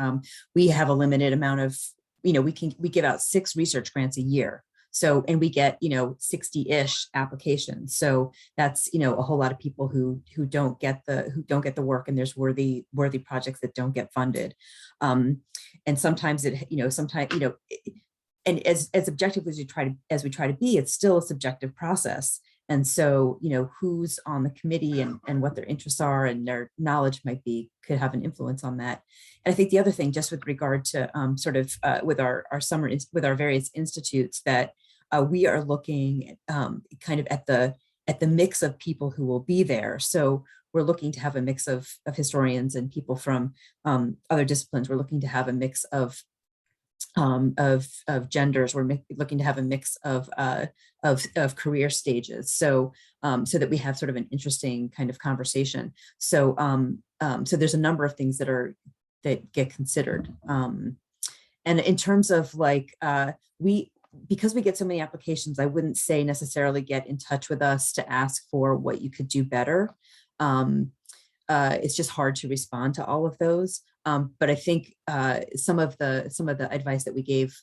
S4: We have a limited amount of, we give out 6 research grants a year. So, and we get, 60-ish applications. So that's, a whole lot of people who don't get the work, and there's worthy projects that don't get funded. And sometimes and as objective as we try to be, it's still a subjective process. And so, who's on the committee and what their interests are and their knowledge might be could have an influence on that. And I think the other thing, just with regard to with our summer, with our various institutes, that we are looking kind of at the mix of people who will be there. So we're looking to have a mix of historians and people from other disciplines. We're looking to have a mix of genders. We're looking to have a mix of career stages, so that we have sort of an interesting kind of conversation. So so there's a number of things that get considered. And in terms of because we get so many applications, I wouldn't say necessarily get in touch with us to ask for what you could do better. It's just hard to respond to all of those. But I think some of the advice that we gave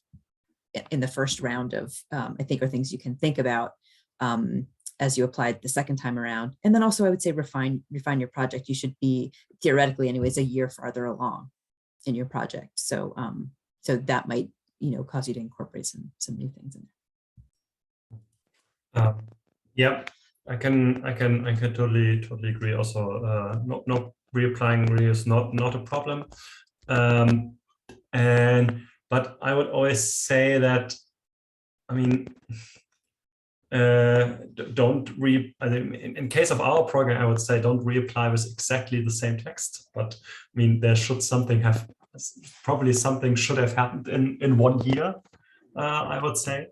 S4: in the first round of, I think, are things you can think about as you applied the second time around. And then also I would say refine your project. You should be, theoretically anyways, a year farther along in your project. So so that might cause you to incorporate some new things in there.
S5: Yeah, I can totally agree. Also, no reapplying really is not a problem. But I would always say that, I mean, in case of our program, I would say don't reapply with exactly the same text. But I mean, probably something should have happened in 1 year, I would say.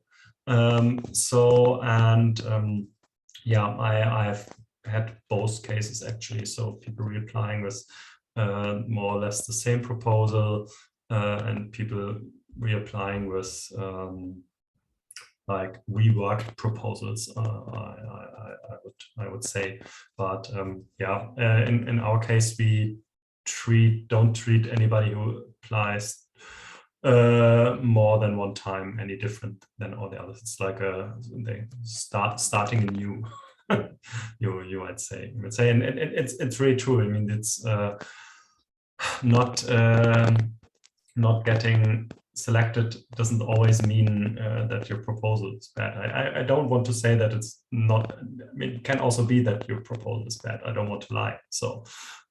S5: Yeah, I've had both cases actually. So people reapplying with more or less the same proposal, and people reapplying with like reworked proposals, I would say. But yeah, in our case, we don't treat anybody who applies more than one time any different than all the others. It's like they starting anew. you might say, and it's really true. I mean, it's not getting selected doesn't always mean that your proposal is bad. I don't want to say that it's not. I mean, it can also be that your proposal is bad. I don't want to lie. So,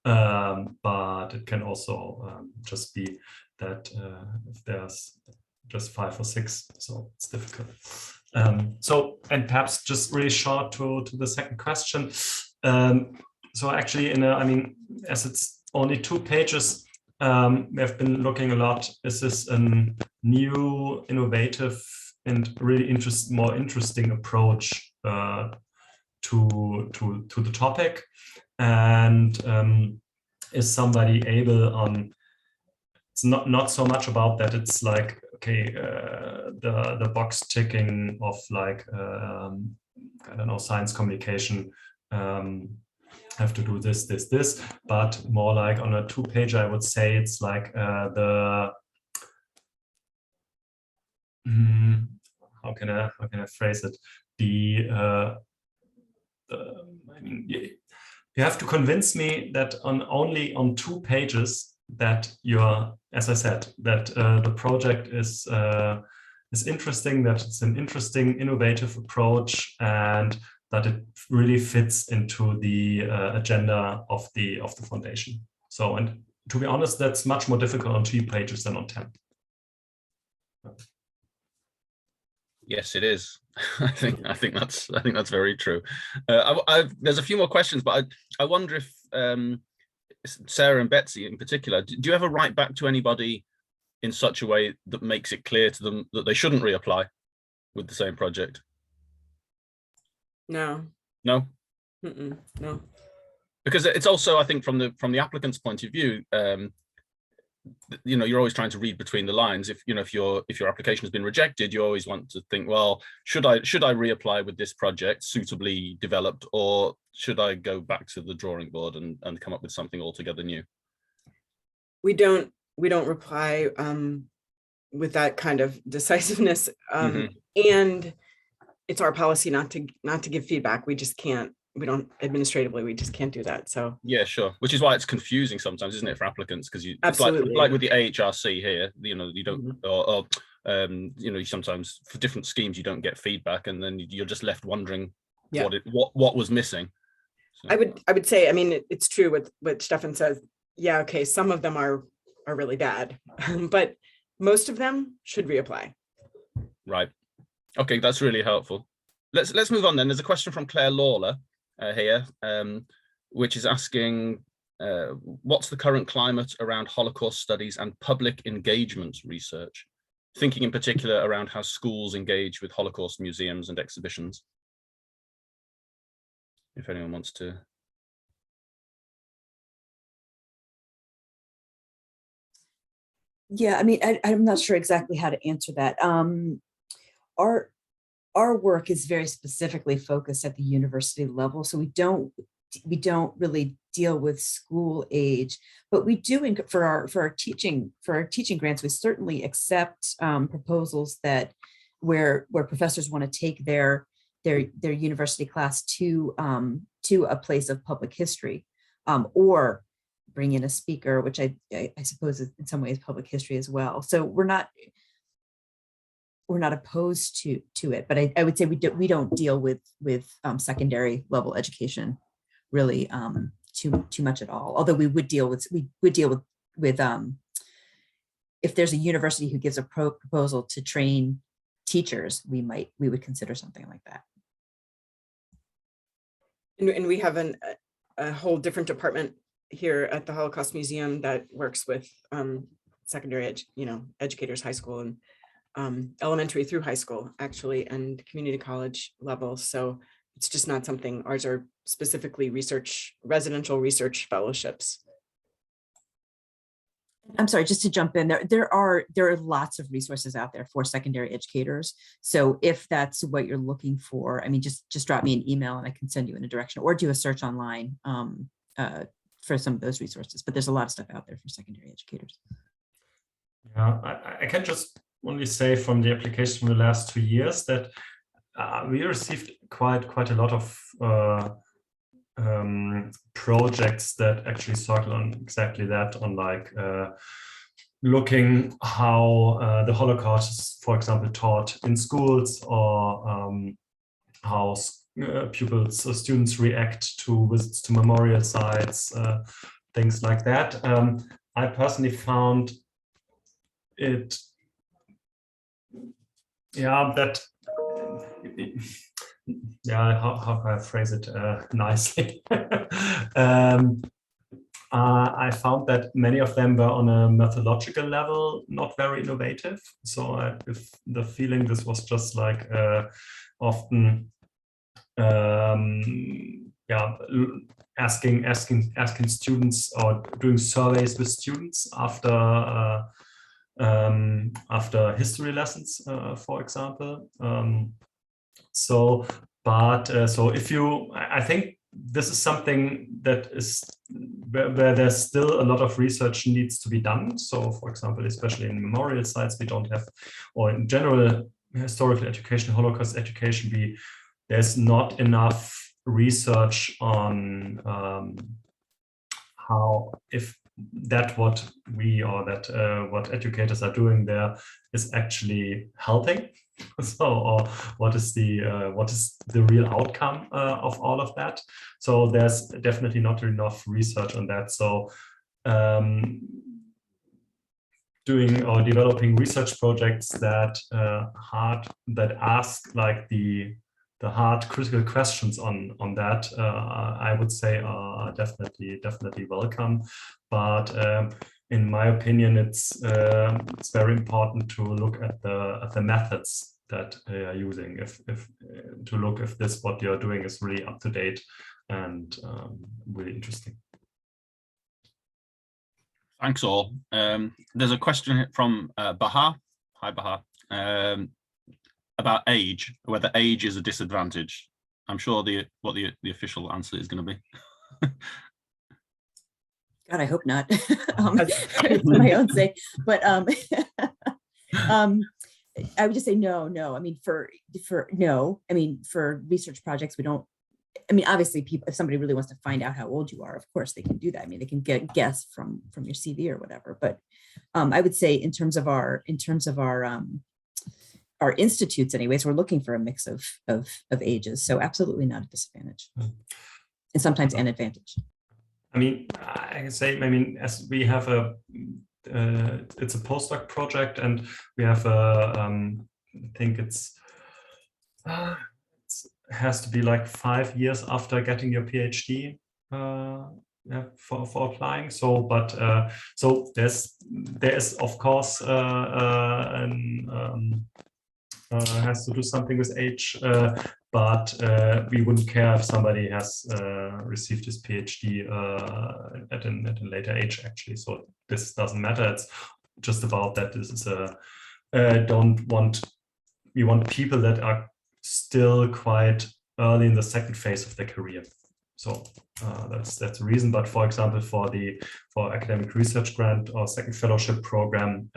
S5: but it can also just be that if there's just 5 or 6, so it's difficult. So, and perhaps just really short to the second question. So actually, I mean, as it's only 2 pages, we have been looking a lot. Is this a new, innovative, and really more interesting approach to the topic? And is somebody able on? It's not so much about that. It's like, okay, the box ticking of like I don't know, science communication. Have to do this, but more like on a 2-page, I would say it's like how can I phrase it? I mean, you have to convince me that only on 2 pages that you're, as I said, that the project is interesting, that it's an interesting, innovative approach, and that it really fits into the agenda of the foundation. So, and to be honest, that's much more difficult on 2 pages than on 10.
S6: Yes, it is. I think that's very true. There's a few more questions, but I wonder if Sarah and Betsy in particular, do you ever write back to anybody in such a way that makes it clear to them that they shouldn't reapply with the same project?
S2: No.
S6: No.
S2: No.
S6: Because it's also, I think, from the applicant's point of view, you know, you're always trying to read between the lines. If your application has been rejected, you always want to think, well, should I reapply with this project suitably developed, or should I go back to the drawing board and come up with something altogether new?
S2: We don't reply with that kind of decisiveness, and it's our policy not to give feedback. We just can't. We don't administratively. We just can't do that. So
S6: yeah, sure. Which is why it's confusing sometimes, isn't it, for applicants? Because
S2: absolutely,
S6: it's like with the AHRC here. You know, you don't, or you know, sometimes for different schemes you don't get feedback, and then you're just left wondering what was missing. So.
S2: I would say, I mean, it's true what Steffen says. Yeah, okay, some of them are really bad, but most of them should reapply.
S6: Right. Okay, that's really helpful. Let's move on then. There's a question from Claire Lawler here, which is asking, what's the current climate around Holocaust studies and public engagement research? Thinking in particular around how schools engage with Holocaust museums and exhibitions. If anyone wants to.
S4: Yeah, I mean, I'm not sure exactly how to answer that. Our work is very specifically focused at the university level, so we don't really deal with school age, but we do for our teaching grants. We certainly accept proposals that where professors want to take their university class to a place of public history, or bring in a speaker, which I suppose is in some ways public history as well. So we're not opposed to it, but I would say we don't deal with secondary level education really too much at all. Although we would deal with if there's a university who gives a proposal to train teachers, we would consider something like that.
S2: And we have a whole different department here at the Holocaust Museum that works with secondary educators, high school and elementary through high school, actually, and community college level. So it's just not something. Ours are specifically residential research fellowships.
S4: I'm sorry, just to jump in there are lots of resources out there for secondary educators. So if that's what you're looking for, I mean, just drop me an email and I can send you in a direction, or do a search online for some of those resources. But there's a lot of stuff out there for secondary educators.
S5: Yeah, I can just only say from the application from the last 2 years that we received quite a lot of projects that actually circle on exactly that, on like looking how the Holocaust is, for example, taught in schools, or how pupils or students react to visits to memorial sites, things like that. I personally found it, that how can I phrase it nicely? I found that many of them were on a methodological level not very innovative. So if the feeling this was just like often asking students, or doing surveys with students after history lessons, for example. So if you, I think this is something that is where there's still a lot of research needs to be done. So, for example, especially in memorial sites, we don't have, or in general historical education, Holocaust education, there's not enough research on how, if that what we, or that what educators are doing there is actually helping. So, or what is the real outcome of all of that? So there's definitely not enough research on that. So doing or developing research projects that ask like the hard critical questions on that, I would say are definitely welcome. But in my opinion, it's very important to look at the methods that they are using, if to look if this what you're doing is really up to date and really interesting.
S6: Thanks all. There's a question from Baha. Hi Baha. About age, whether age is a disadvantage. I'm sure what the official answer is going to be.
S4: God, I hope not. For my own sake, but I would just say no. I mean, for research projects, we don't. I mean, obviously, people, if somebody really wants to find out how old you are, of course they can do that. I mean, they can guess from your CV or whatever. But I would say in terms of our institutes, anyways, we're looking for a mix of ages. So absolutely not a disadvantage, and sometimes an advantage.
S5: I mean, I can say, as we have it's a postdoc project, and we have I think it has to be like 5 years after getting your PhD for applying. So, but so there is of course has to do something with age, but we wouldn't care if somebody has received his PhD at a later age, actually. So this doesn't matter. It's just about that. This is we want people that are still quite early in the second phase of their career. So that's the reason. But for example, for academic research grant or second fellowship program,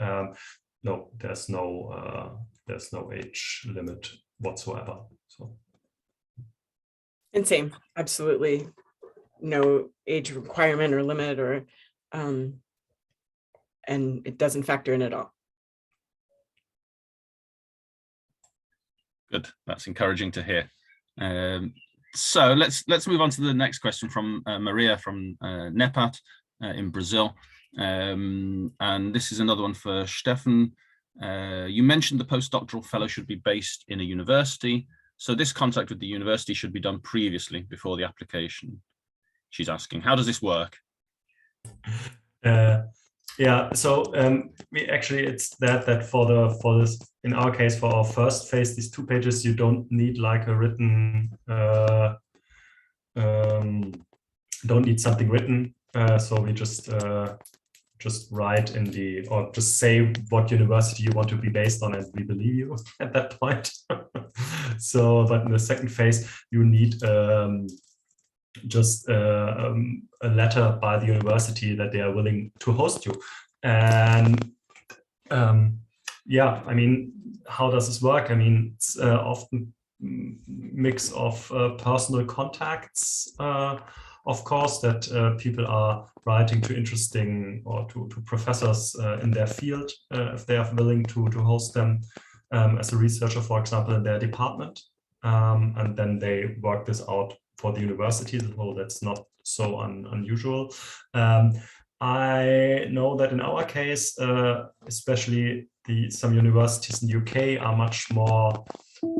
S5: no, there's no age limit whatsoever. So,
S2: and same, absolutely no age requirement or limit, or and it doesn't factor in at all.
S6: Good, that's encouraging to hear. So let's move on to the next question from Maria from Nepat in Brazil, and this is another one for Steffen. You mentioned the postdoctoral fellow should be based in a university, so this contact with the university should be done previously before the application. She's asking, how does this work?
S5: Yeah, so we actually, it's that for this, in our case, for our first phase, these 2 pages, you don't need like a written, don't need something written. So we just just write in the, or just say what university you want to be based on, and we believe you at that point. So, but in the second phase, you need just a letter by the university that they are willing to host you. And yeah, I mean, how does this work? I mean, it's often mix of personal contacts, of course, that people are writing to interesting or to professors in their field, if they are willing to host them as a researcher, for example, in their department. And then they work this out for the university. So that's not so unusual. I know that in our case, especially some universities in the UK are much more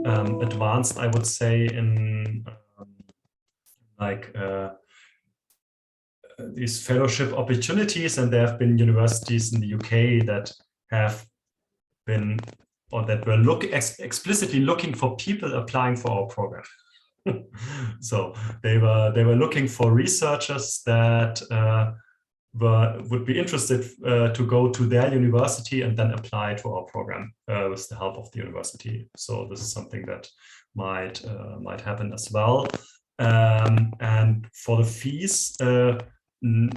S5: advanced, I would say, in these fellowship opportunities, and there have been universities in the UK that have been, or that were explicitly looking for people applying for our program. So they were looking for researchers that would be interested to go to their university and then apply to our program with the help of the university. So this is something that might happen as well. And for the fees,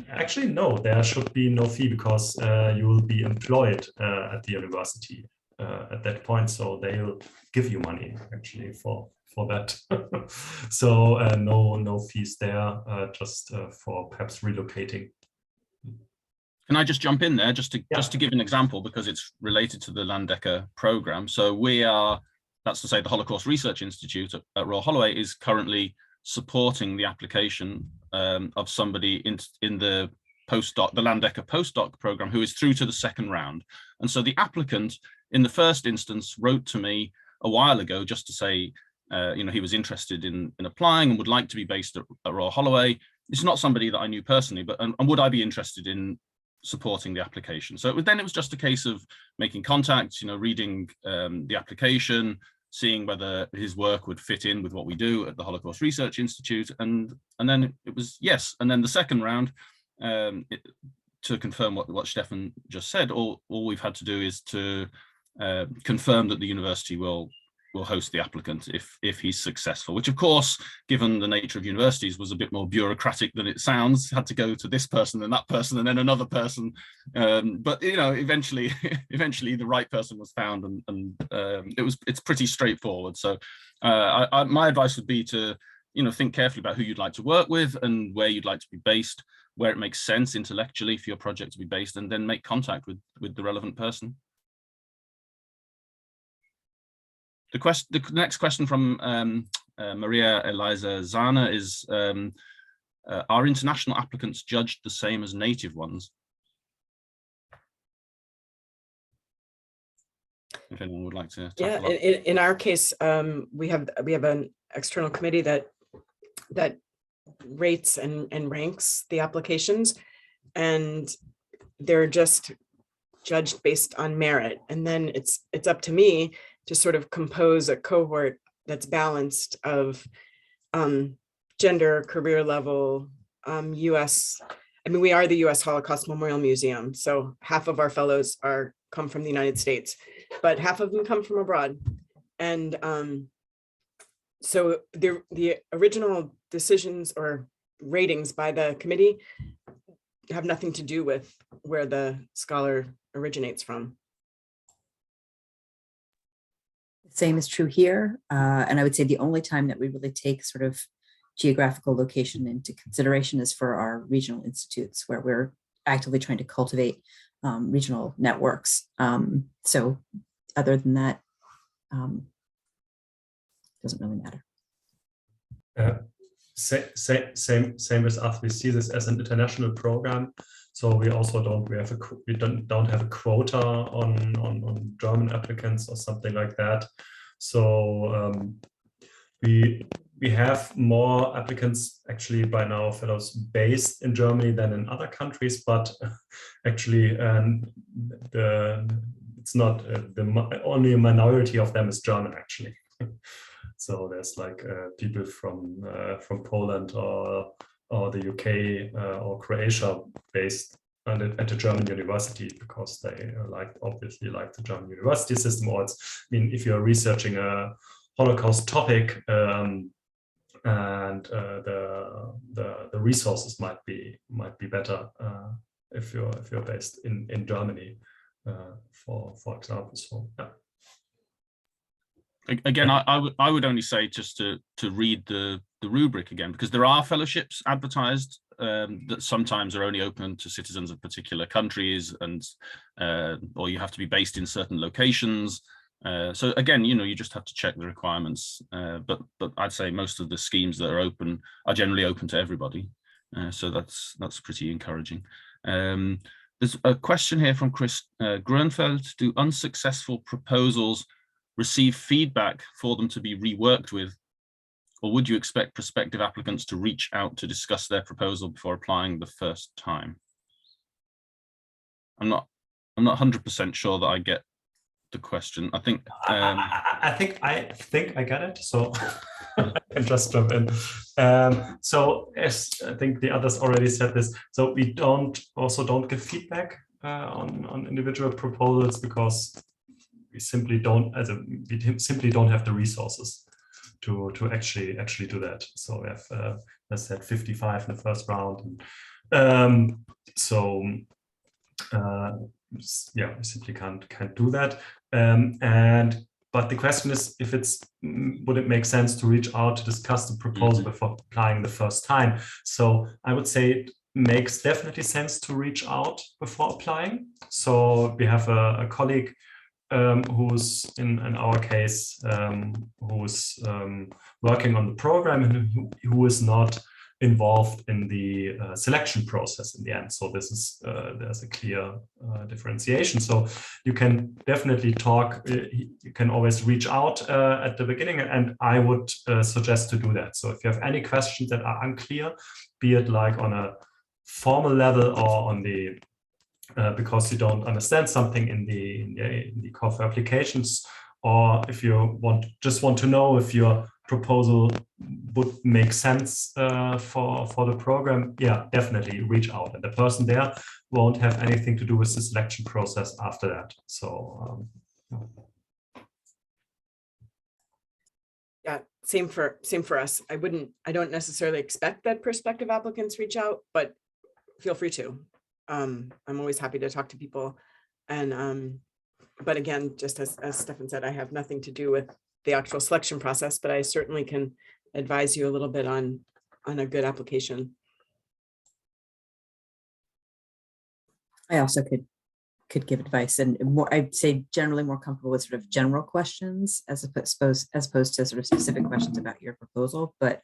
S5: actually, no, there should be no fee, because you will be employed at the university at that point. So they'll give you money actually for that. So no fees there, just for perhaps relocating.
S6: Can I just jump in there just to give an example, because it's related to the Landecker program? So we are, that's to say, the Holocaust Research Institute at Royal Holloway is currently supporting the application of somebody in the postdoc, the Landecker postdoc program, who is through to the second round. And so the applicant in the first instance wrote to me a while ago just to say, he was interested in applying and would like to be based at Royal Holloway. It's not somebody that I knew personally, but and would I be interested in supporting the application? So it was just a case of making contact, reading the application, seeing whether his work would fit in with what we do at the Holocaust Research Institute, and then it was yes. And then the second round, to confirm what Steffen just said, all we've had to do is to confirm that the university will host the applicant if he's successful, which of course, given the nature of universities, was a bit more bureaucratic than it sounds. Had to go to this person and that person and then another person, but eventually the right person was found, and it's pretty straightforward. So my advice would be to think carefully about who you'd like to work with and where you'd like to be based, where it makes sense intellectually for your project to be based, and then make contact with the relevant person. The next question from Maria Eliza Zana is, are international applicants judged the same as native ones? If anyone would like to tackle that.
S2: In our case, we have an external committee that rates and ranks the applications, and they're just judged based on merit. And then it's up to me to sort of compose a cohort that's balanced of gender, career level, US. I mean, we are the US Holocaust Memorial Museum, so half of our fellows come from the United States, but half of them come from abroad. And so the original decisions or ratings by the committee have nothing to do with where the scholar originates from.
S4: Same is true here. And I would say the only time that we really take sort of geographical location into consideration is for our regional institutes, where we're actively trying to cultivate regional networks. So other than that, doesn't really matter.
S5: Same as us. We see this as an international program, so we also don't have a quota on German applicants or something like that. So we have more applicants actually by now, fellows based in Germany than in other countries, but actually it's not only a minority of them is German actually. So there's like people from Poland or the UK or Croatia based at the German university, because they obviously like the German university system. Or it's, I mean, if you're researching a Holocaust topic, and the resources might be better if you're based in Germany, for example. So yeah.
S6: Again, I would only say just to read the rubric again, because there are fellowships advertised that sometimes are only open to citizens of particular countries, and or you have to be based in certain locations. So again, you just have to check the requirements. But I'd say most of the schemes that are open are generally open to everybody. So that's pretty encouraging. There's a question here from Chris Grunfeld. Do unsuccessful proposals receive feedback for them to be reworked with, or would you expect prospective applicants to reach out to discuss their proposal before applying the first time? I'm not 100% sure that I get the question. I think
S5: I think I get it. So I can just jump in. So as I think the others already said this, so we don't give feedback on individual proposals, because we simply don't have the resources to actually do that. So we have, as I said, 55 in the first round. Yeah, we simply can't do that. But the question is, if would it make sense to reach out to discuss the proposal before applying the first time? So I would say it makes definitely sense to reach out before applying. So we have a colleague who's in our case, who's working on the program, and who is not involved in the selection process in the end. So this is there's a clear differentiation. So you can definitely talk. You can always reach out at the beginning, and I would suggest to do that. So if you have any questions that are unclear, be it like on a formal level or on the because you don't understand something in the call for applications, or if you just want to know if your proposal would make sense for the program, yeah, definitely reach out. And the person there won't have anything to do with the selection process after that. So
S2: yeah, same for us. I don't necessarily expect that prospective applicants reach out, but feel free to. I'm always happy to talk to people. And but again, just as Steffen said, I have nothing to do with the actual selection process, but I certainly can advise you a little bit on a good application.
S4: I also could give advice, and more, I'd say generally more comfortable with sort of general questions as opposed to sort of specific questions about your proposal, but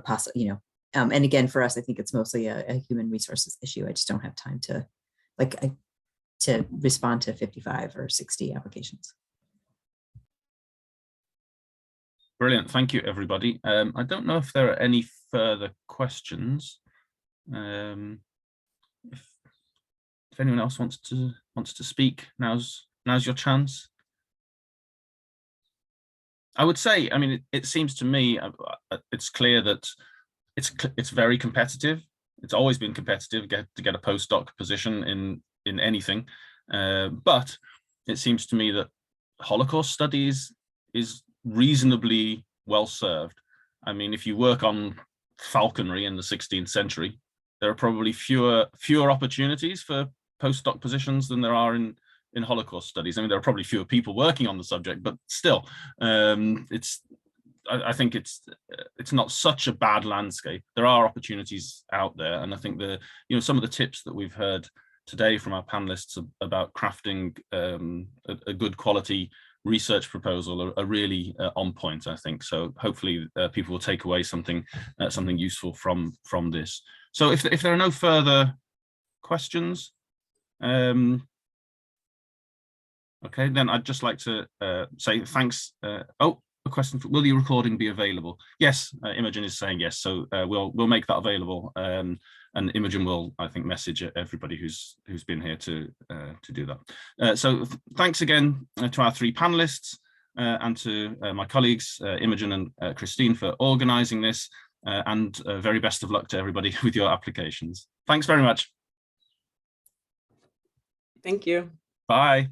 S4: possibly, and again, for us, I think it's mostly a human resources issue. I just don't have time to respond to 55 or 60 applications.
S6: Brilliant. Thank you, everybody. I don't know if there are any further questions. If anyone else wants to speak, now's your chance. I would say, I mean, it seems to me it's clear that it's very competitive. It's always been competitive to get a postdoc position in anything, but it seems to me that Holocaust studies is reasonably well served. I mean, if you work on falconry in the 16th century, there are probably fewer opportunities for postdoc positions than there are in Holocaust studies. I mean, there are probably fewer people working on the subject, but still, I think it's not such a bad landscape. There are opportunities out there, and I think some of the tips that we've heard today from our panelists about crafting a good quality research proposal are really on point, I think. So hopefully people will take away something useful from this. So if there are no further questions, okay, then I'd just like to say thanks. A question: will the recording be available? Yes, Imogen is saying yes. So we'll make that available, and Imogen will, I think, message everybody who's been here to do that. So thanks again to our three panelists and to my colleagues Imogen and Christine for organising this, and very best of luck to everybody with your applications. Thanks very much.
S2: Thank you.
S6: Bye.